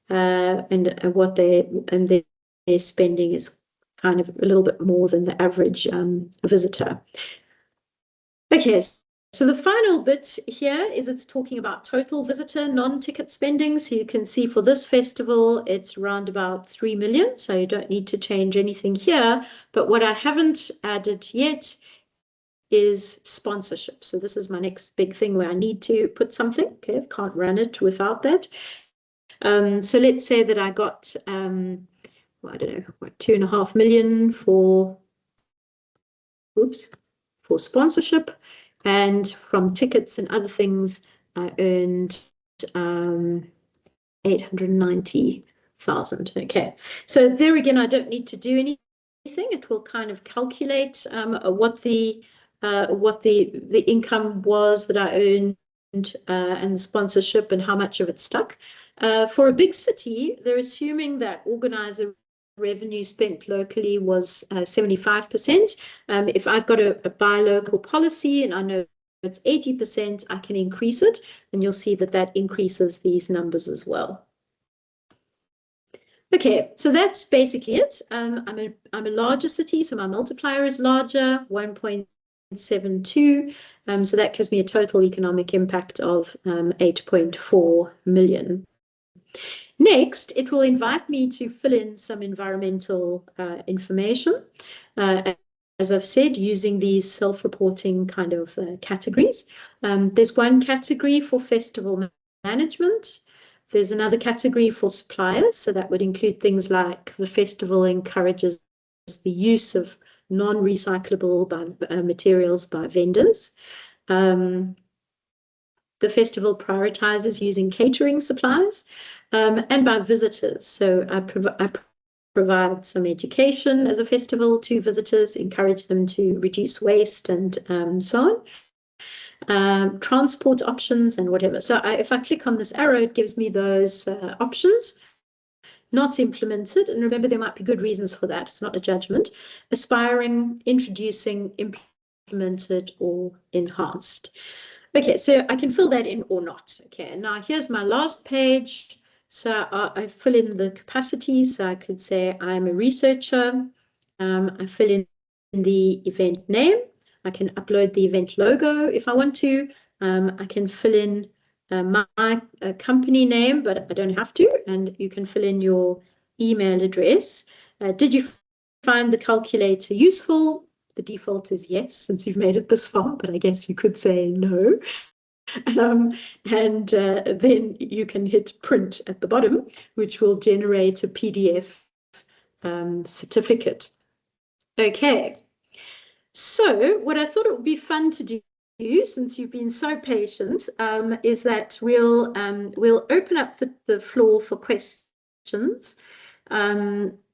and their spending is kind of a little bit more than the average visitor. Okay, so the final bit here is it's talking about total visitor non-ticket spending. So you can see for this festival, it's around about 3 million. So you don't need to change anything here. But what I haven't added yet is sponsorship. So this is my next big thing where I need to put something. Okay, I can't run it without that. So let's say that I got, I don't know, what, 2.5 million for sponsorship. And from tickets and other things, I earned 890,000. Okay, so there again, I don't need to do anything. It will kind of calculate what the income was that I earned, and the sponsorship and how much of it stuck. For a big city, they're assuming that organizer revenue spent locally was 75%. If I've got a buy local policy and I know it's 80%, I can increase it, and you'll see that that increases these numbers as well. Okay, so that's basically it. I'm a larger city, so my multiplier is larger, 1.72. So that gives me a total economic impact of 8.4 million. Next, it will invite me to fill in some environmental information. As I've said, using these self-reporting kind of categories. There's one category for festival management. There's another category for suppliers. So that would include things like the festival encourages the use of non-recyclable materials by vendors. The festival prioritizes using catering supplies and by visitors. So I provide some education as a festival to visitors, encourage them to reduce waste and so on. Transport options and whatever. So if I click on this arrow, it gives me those options. Not implemented, and remember there might be good reasons for that, it's not a judgment. Aspiring, introducing, implemented, or enhanced. Okay, so I can fill that in or not. Okay, now here's my last page. So I fill in the capacity. So I could say I'm a researcher. I fill in the event name. I can upload the event logo if I want to. I can fill in my company name, but I don't have to. And you can fill in your email address. Did you find the calculator useful? The default is yes, since you've made it this far, but I guess you could say no. Then you can hit print at the bottom, which will generate a PDF certificate. Okay. So what I thought it would be fun to do, since you've been so patient, is that we'll open up the floor for questions,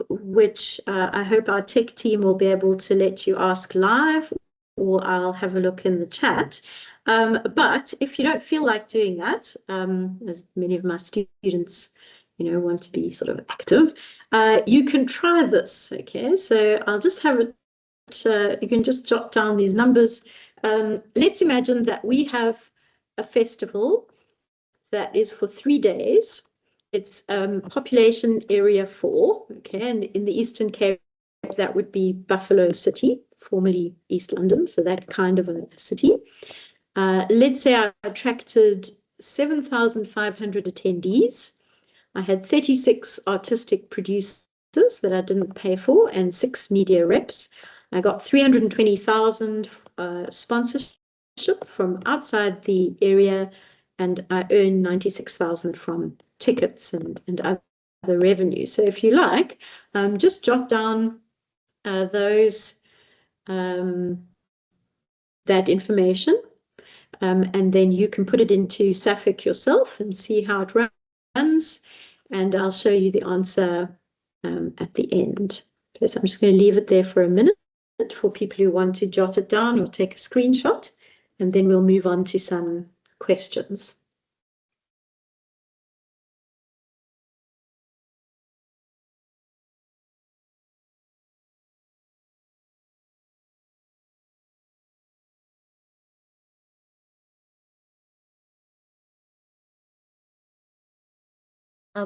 which I hope our tech team will be able to let you ask live, or I'll have a look in the chat. But if you don't feel like doing that, as many of my students, want to be sort of active, you can try this. Okay, so I'll just have it. You can just jot down these numbers. Let's imagine that we have a festival that is for 3 days. It's population area 4, okay, and in the Eastern Cape, that would be Buffalo City, formerly East London, so that kind of a city. Let's say I attracted 7,500 attendees. I had 36 artistic producers that I didn't pay for and 6 media reps. I got 320,000 sponsorship from outside the area, and I earned 96,000 from tickets and other revenue. So if you like, just jot down that information, and then you can put it into SAFEIC yourself and see how it runs, and I'll show you the answer at the end. Okay, so I'm just going to leave it there for a minute for people who want to jot it down or take a screenshot, and then we'll move on to some questions.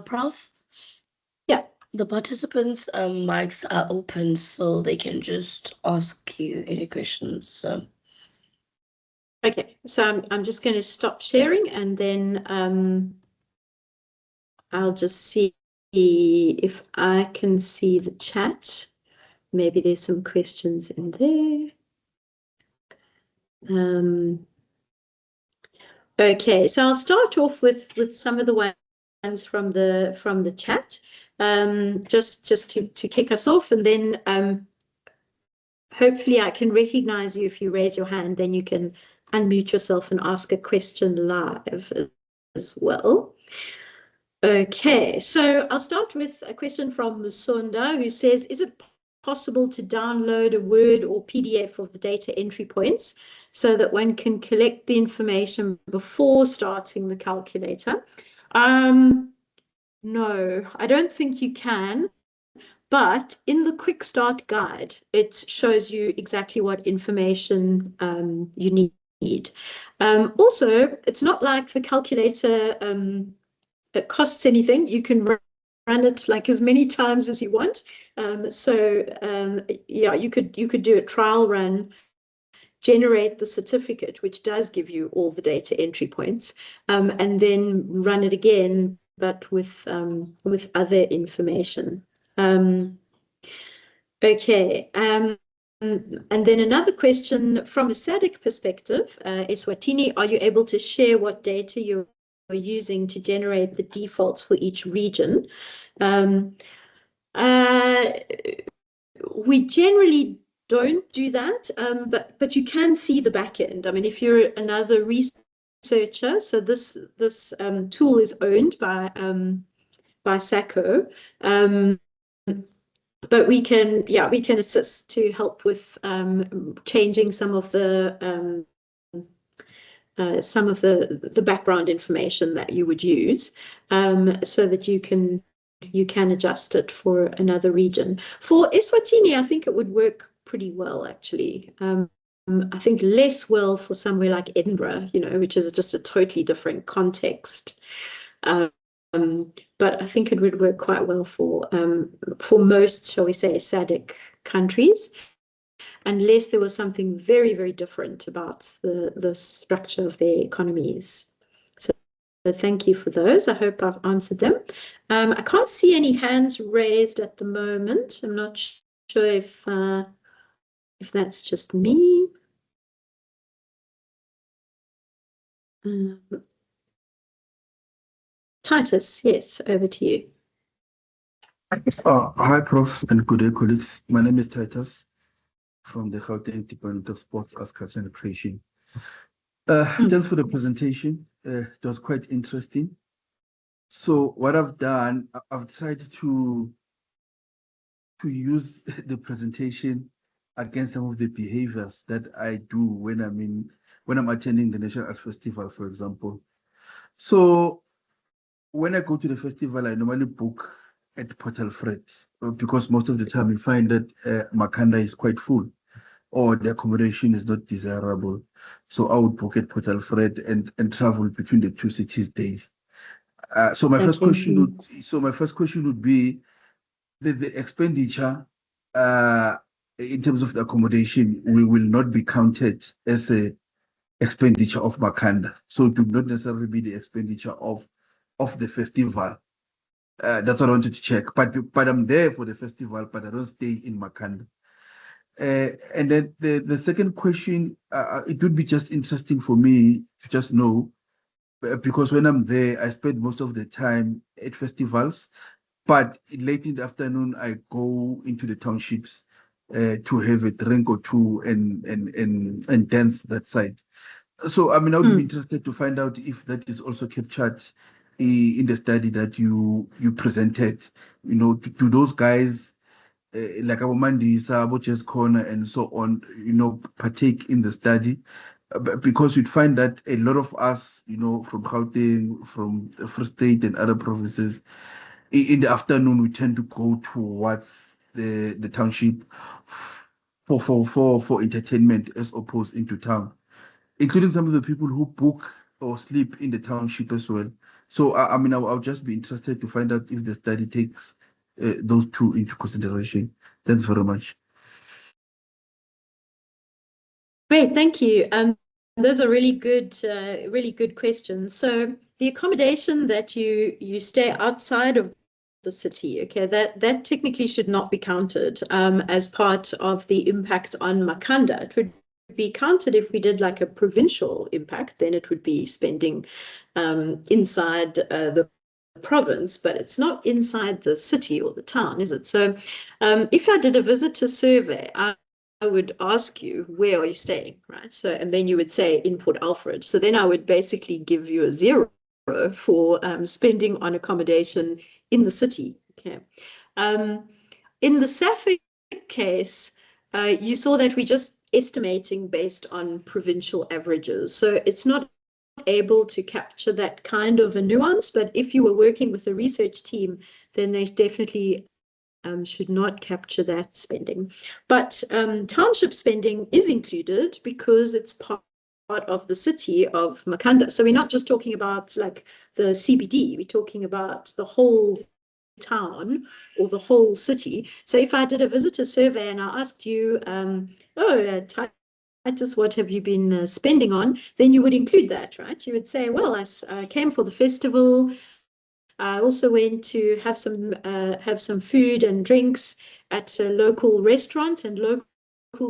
Prof? Yeah. The participants' mics are open, so they can just ask you any questions. So. Okay, so I'm just going to stop sharing, and then I'll just see if I can see the chat. Maybe there's some questions in there. Okay, so I'll start off with some of the ones from the chat, just to kick us off, and then hopefully I can recognize you if you raise your hand. Then you can unmute yourself and ask a question live as well. Okay, so I'll start with a question from Musonda, who says, is it possible to download a Word or PDF of the data entry points so that one can collect the information before starting the calculator? No, I don't think you can, but in the quick start guide, it shows you exactly what information you need Also, it's not like the calculator it costs anything. You can run it like as many times as you want. Yeah, you could do a trial run, generate the certificate, which does give you all the data entry points, and then run it again, but with other information. Okay. And then another question from a SADC perspective, Eswatini, are you able to share what data you're using to generate the defaults for each region? We generally don't do that, but you can see the back end. I mean, if you're another researcher, so this tool is owned by SACO, but we can assist to help with changing some of the background information that you would use, so that you can adjust it for another region. For Eswatini, I think it would work pretty well, actually. I think less well for somewhere like Edinburgh, which is just a totally different context. But I think it would work quite well for most, shall we say, SADC countries, unless there was something very, very different about the structure of their economies. So thank you for those. I hope I've answered them. I can't see any hands raised at the moment. I'm not sure if that's just me. Titus, yes, over to you. Hi, Prof, and good day, colleagues. My name is Titus from the Gauteng Department of Sports, Arts, Culture and Recreation. Thanks for the presentation. It was quite interesting. So what I've done, I've tried to use the presentation against some of the behaviors that I do when I'm attending the National Arts Festival, for example. So when I go to the festival, I normally book at Port Alfred, because most of the time you find that Makhanda is quite full, or the accommodation is not desirable. So I would book at Port Alfred and travel between the two cities daily. So my first question would be the expenditure in terms of the accommodation will not be counted as a expenditure of Makhanda. So it would not necessarily be the expenditure of the festival. That's what I wanted to check. But I'm there for the festival, but I don't stay in Makhanda. And then the second question, it would be just interesting for me to just know, because when I'm there, I spend most of the time at festivals, but late in the afternoon, I go into the townships to have a drink or two and dance that side. So, I would be interested to find out if that is also captured in the study that you presented. To those guys like Abomandisa, Aboches Corner, and so on, partake in the study. Because you'd find that a lot of us, from Gauteng, from the Free State and other provinces, in the afternoon, we tend to go towards the township for entertainment as opposed into town, including some of the people who book or sleep in the township as well. So, I'll just be interested to find out if the study takes those two into consideration. Thanks very much. Great, thank you. Those are really good questions. So the accommodation that you stay outside of the city, okay, that technically should not be counted as part of the impact on Makhanda. It would be counted if we did like a provincial impact, then it would be spending inside the province, but it's not inside the city or the town, is it? So if I did a visitor survey, I would ask you, where are you staying, right? So, and then you would say in Port Alfred. So then I would basically give you a 0 for spending on accommodation in the city. Okay. In the SAFEIC case, you saw that we're just estimating based on provincial averages. So it's not able to capture that kind of a nuance, but if you were working with a research team, then they definitely should not capture that spending. But township spending is included because it's part of the city of Makanda. So we're not just talking about like the CBD, we're talking about the whole town or the whole city. So if I did a visitor survey and I asked you, Titus, what have you been spending on? Then you would include that, right? You would say, well, I came for the festival. I also went to have some food and drinks at a local restaurant, and local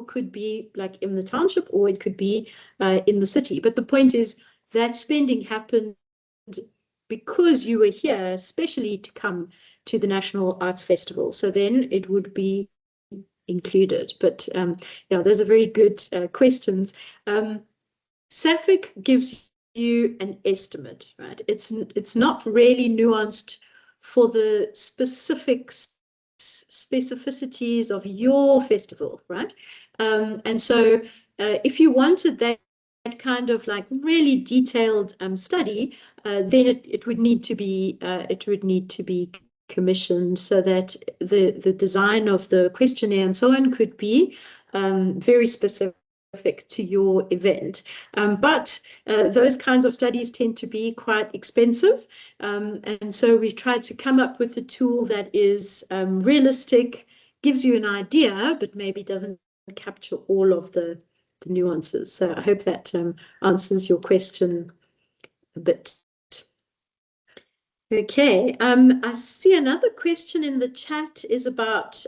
could be like in the township or it could be in the city. But the point is that spending happened because you were here, especially to come to the National Arts Festival. So then it would be included. But yeah, those are very good questions. SAFEIC gives you an estimate, right? It's not really nuanced for the specificities of your festival, right? And so if you wanted that kind of like really detailed study, then it would need to be commissioned so that the design of the questionnaire and so on could be very specific to your event. But those kinds of studies tend to be quite expensive. And so we tried to come up with a tool that is realistic, gives you an idea, but maybe doesn't capture all of the nuances. So I hope that answers your question a bit. Okay, I see another question in the chat is about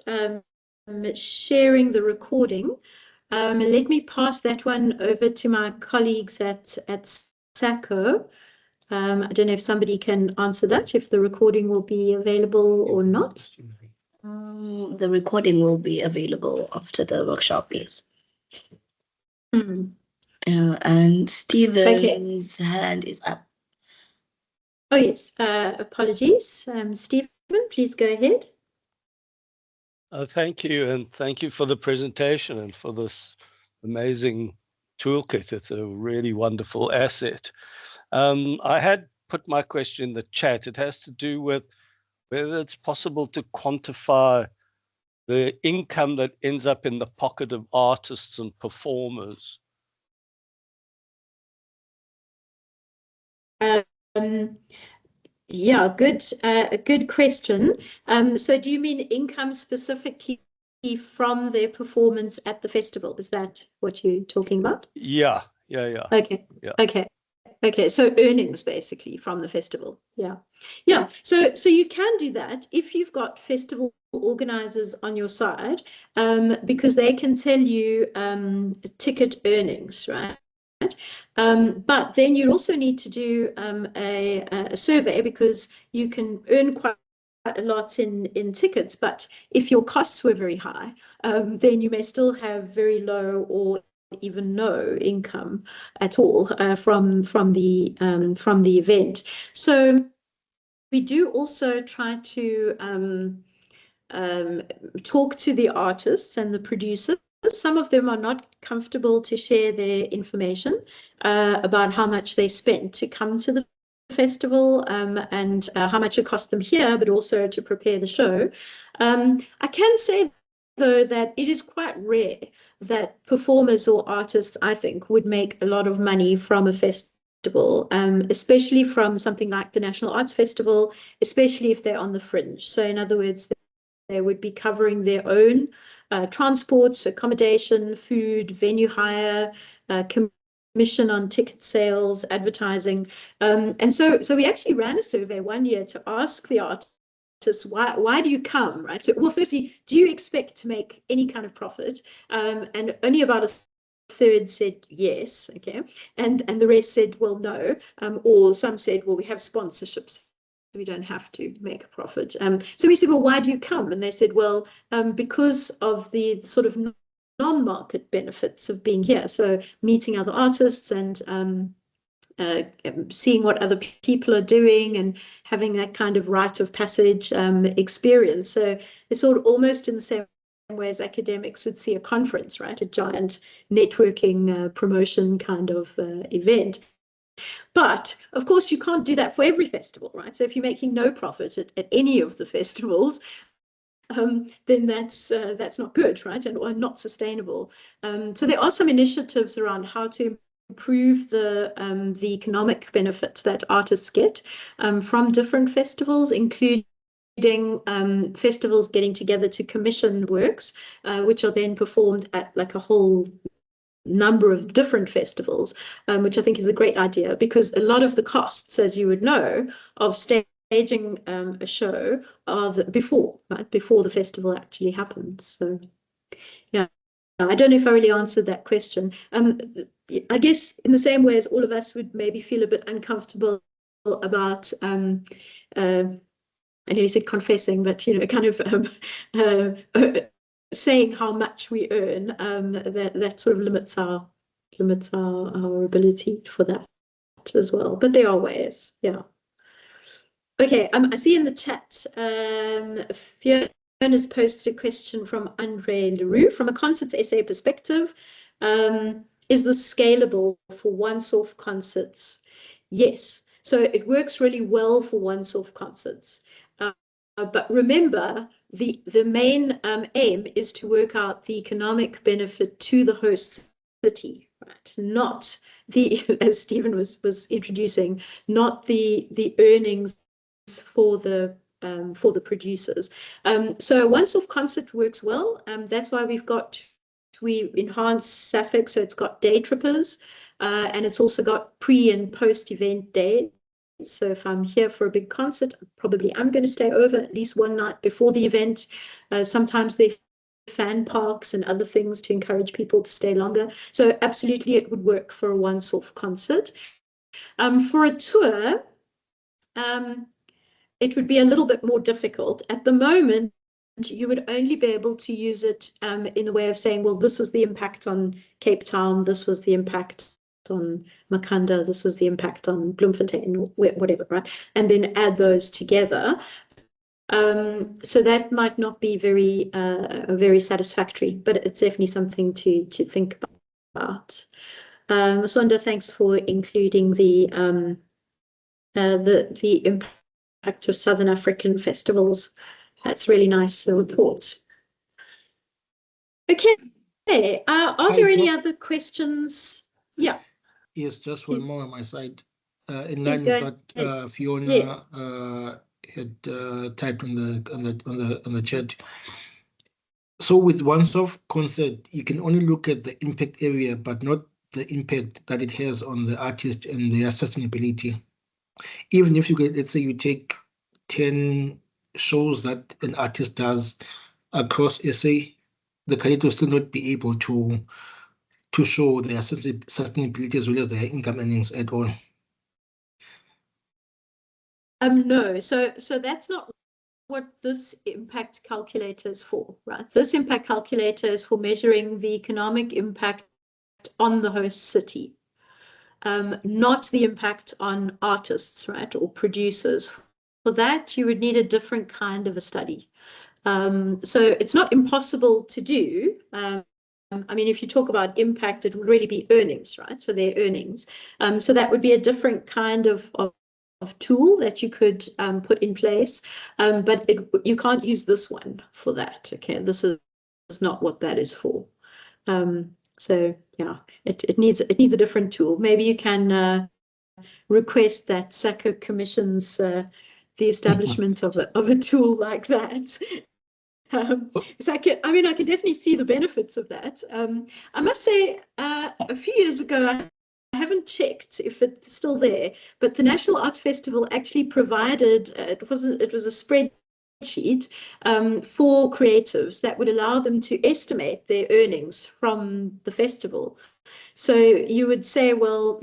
sharing the recording. Let me pass that one over to my colleagues at SACO. I don't know if somebody can answer that, if the recording will be available or not. The recording will be available after the workshop, yes. And Stephen's hand is up. Oh, yes. Apologies. Stephen, please go ahead. Thank you, and thank you for the presentation and for this amazing toolkit. It's a really wonderful asset. I had put my question in the chat. It has to do with whether it's possible to quantify the income that ends up in the pocket of artists and performers. Yeah, a good question. So do you mean income specifically from their performance at the festival? Is that what you're talking about? Yeah. Okay. Yeah. Okay. So earnings basically from the festival. Yeah. So you can do that if you've got festival organizers on your side, because they can tell you ticket earnings, right? But then you also need to do a survey, because you can earn quite a lot in tickets, but if your costs were very high, then you may still have very low or even no income at all from the event. So we do also try to talk to the artists and the producers. Some of them are not comfortable to share their information about how much they spent to come to the festival, and how much it cost them here, but also to prepare the show. I can say, though, that it is quite rare that performers or artists, I think, would make a lot of money from a festival, especially from something like the National Arts Festival, especially if they're on the fringe. So in other words, they would be covering their own transports, accommodation, food, venue hire, commission on ticket sales, advertising. And so we actually ran a survey one year to ask the artists, why do you come, right? So, well, firstly, do you expect to make any kind of profit? And only about a third said yes, okay, and the rest said, well, no, or some said, well, we have sponsorships, we don't have to make a profit. So we said, well, why do you come? And they said, well, because of the sort of non-market benefits of being here. So meeting other artists and seeing what other people are doing and having that kind of rite of passage experience. So it's sort of almost in the same way as academics would see a conference, right? A giant networking promotion kind of event. But of course, you can't do that for every festival, right? So if you're making no profit at any of the festivals, then that's not good, right? And or not sustainable. So there are some initiatives around how to improve the economic benefits that artists get from different festivals, including festivals getting together to commission works, which are then performed at like a whole number of different festivals, which I think is a great idea, because a lot of the costs, as you would know, of staging a show are before the festival actually happens. So yeah, I don't know if I really answered that question. I guess in the same way as all of us would maybe feel a bit uncomfortable about I nearly said confessing, but kind of saying how much we earn, that sort of limits our ability for that as well. But there are ways, yeah. Okay, I see in the chat, Fiona has posted a question from Andre Leroux. From a Concerts SA perspective, is this scalable for once-off concerts? Yes. So it works really well for once-off concerts. But remember, the main aim is to work out the economic benefit to the host city, right? Not the, as Stephen was introducing, not the earnings for the producers. So once-off concert works well. That's why we enhanced SAFEIC, so it's got day trippers, and it's also got pre and post-event days. So if I'm here for a big concert, probably I'm going to stay over at least one night before the event. Sometimes they fan parks and other things to encourage people to stay longer. So absolutely, it would work for a once-off concert. For a tour, it would be a little bit more difficult. At the moment, you would only be able to use it in the way of saying, well, this was the impact on Cape Town, this was the impact on Makanda, this was the impact on Bloemfontein, or whatever, right? And then add those together. So that might not be very satisfactory, but it's definitely something to think about. Sonda, thanks for including the impact of Southern African festivals. That's really nice report. Okay, are there any other questions? Yeah. Yes, just one more on my side. In line with what Fiona had typed on the chat. So with once-off concert, you can only look at the impact area, but not the impact that it has on the artist and their sustainability. Even if you could, let's say you take 10 shows that an artist does across SA, the candidate will still not be able to show their sustainability as well as their income earnings at all. No, so that's not what this impact calculator is for, right? This impact calculator is for measuring the economic impact on the host city, not the impact on artists, right, or producers. For that, you would need a different kind of a study. So it's not impossible to do. I mean, if you talk about impact, it would really be earnings, right? So their earnings. So that would be a different kind of tool that you could put in place, but you can't use this one for that. Okay, this is not what that is for. So yeah, it needs a different tool. Maybe you can request that SACO commissions the establishment of a tool like that. So I can definitely see the benefits of that. I must say, a few years ago, I haven't checked if it's still there, but the National Arts Festival actually provided, it was a spreadsheet for creatives that would allow them to estimate their earnings from the festival. So you would say, well,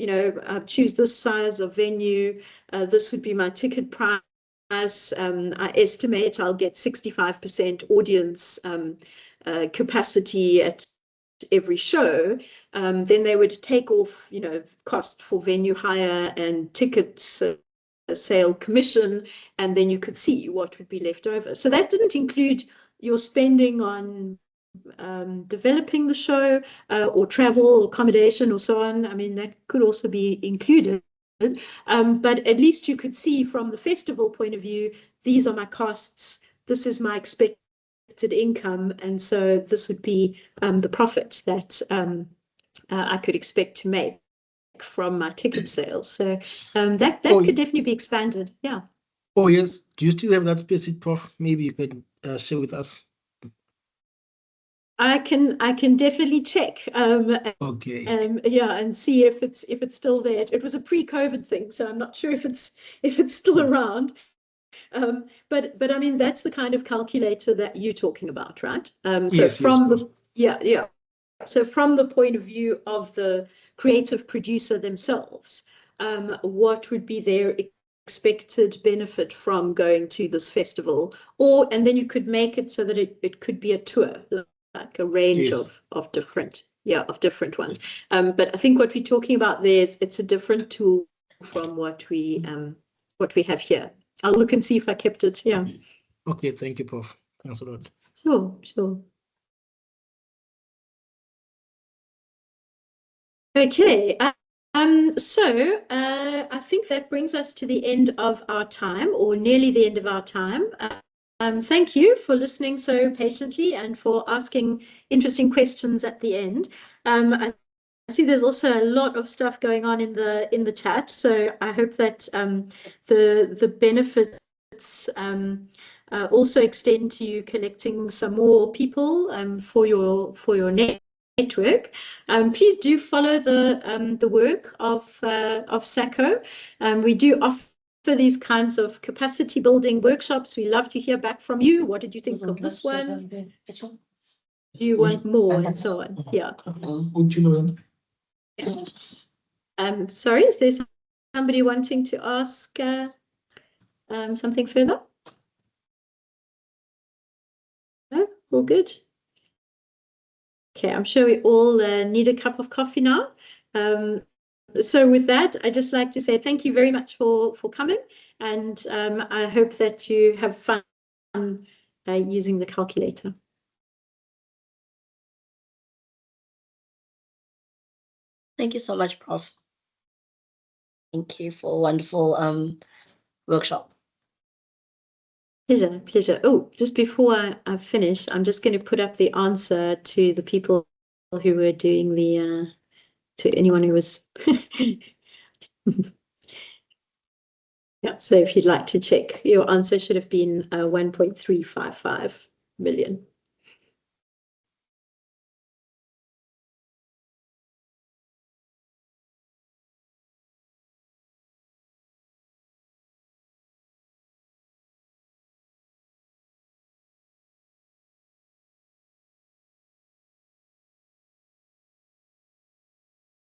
choose this size of venue, this would be my ticket price. I estimate I'll get 65% audience capacity at every show. Then they would take off, cost for venue hire and tickets sale commission, and then you could see what would be left over. So that didn't include your spending on developing the show or travel or accommodation or so on. I mean, that could also be included. But at least you could see from the festival point of view, these are my costs, this is my expected income, and so this would be the profit that I could expect to make. from my ticket sales. So that could definitely be expanded. Yeah. Oh, yes. Do you still have that spreadsheet, Prof? Maybe you could share with us. I can definitely check. Okay. Yeah, and see if it's still there. It was a pre-COVID thing, so I'm not sure if it's still around. But I mean, that's the kind of calculator that you're talking about, right? So Yes, from yes, the yeah. So from the point of view of the creative producer themselves, what would be their expected benefit from going to this festival? And then you could make it so that it could be a tour, like a range yes. of different ones. But I think what we're talking about there is it's a different tool from what we have here. I'll look and see if I kept it. Yeah. Okay, thank you, Prof. Thanks a lot. Sure. Okay. So I think that brings us to the end of our time, or nearly the end of our time. Thank you for listening so patiently and for asking interesting questions at the end. I see there's also a lot of stuff going on in the chat, so I hope that the benefits also extend to you collecting some more people for your network. Please do follow the work of SACO. We do offer these kinds of capacity building workshops. We love to hear back from you. What did you think of this one? Do you want more, and so on? Yeah. Sorry, is there somebody wanting to ask something further? No, all good. Okay, I'm sure we all need a cup of coffee now. So with that, I'd just like to say thank you very much for coming, and I hope that you have fun using the calculator. Thank you so much, Prof. Thank you for a wonderful workshop. Pleasure. Oh, just before I finish, I'm just going to put up the answer to the people who were doing the to anyone who was yeah, so if you'd like to check, your answer should have been 1.355 million.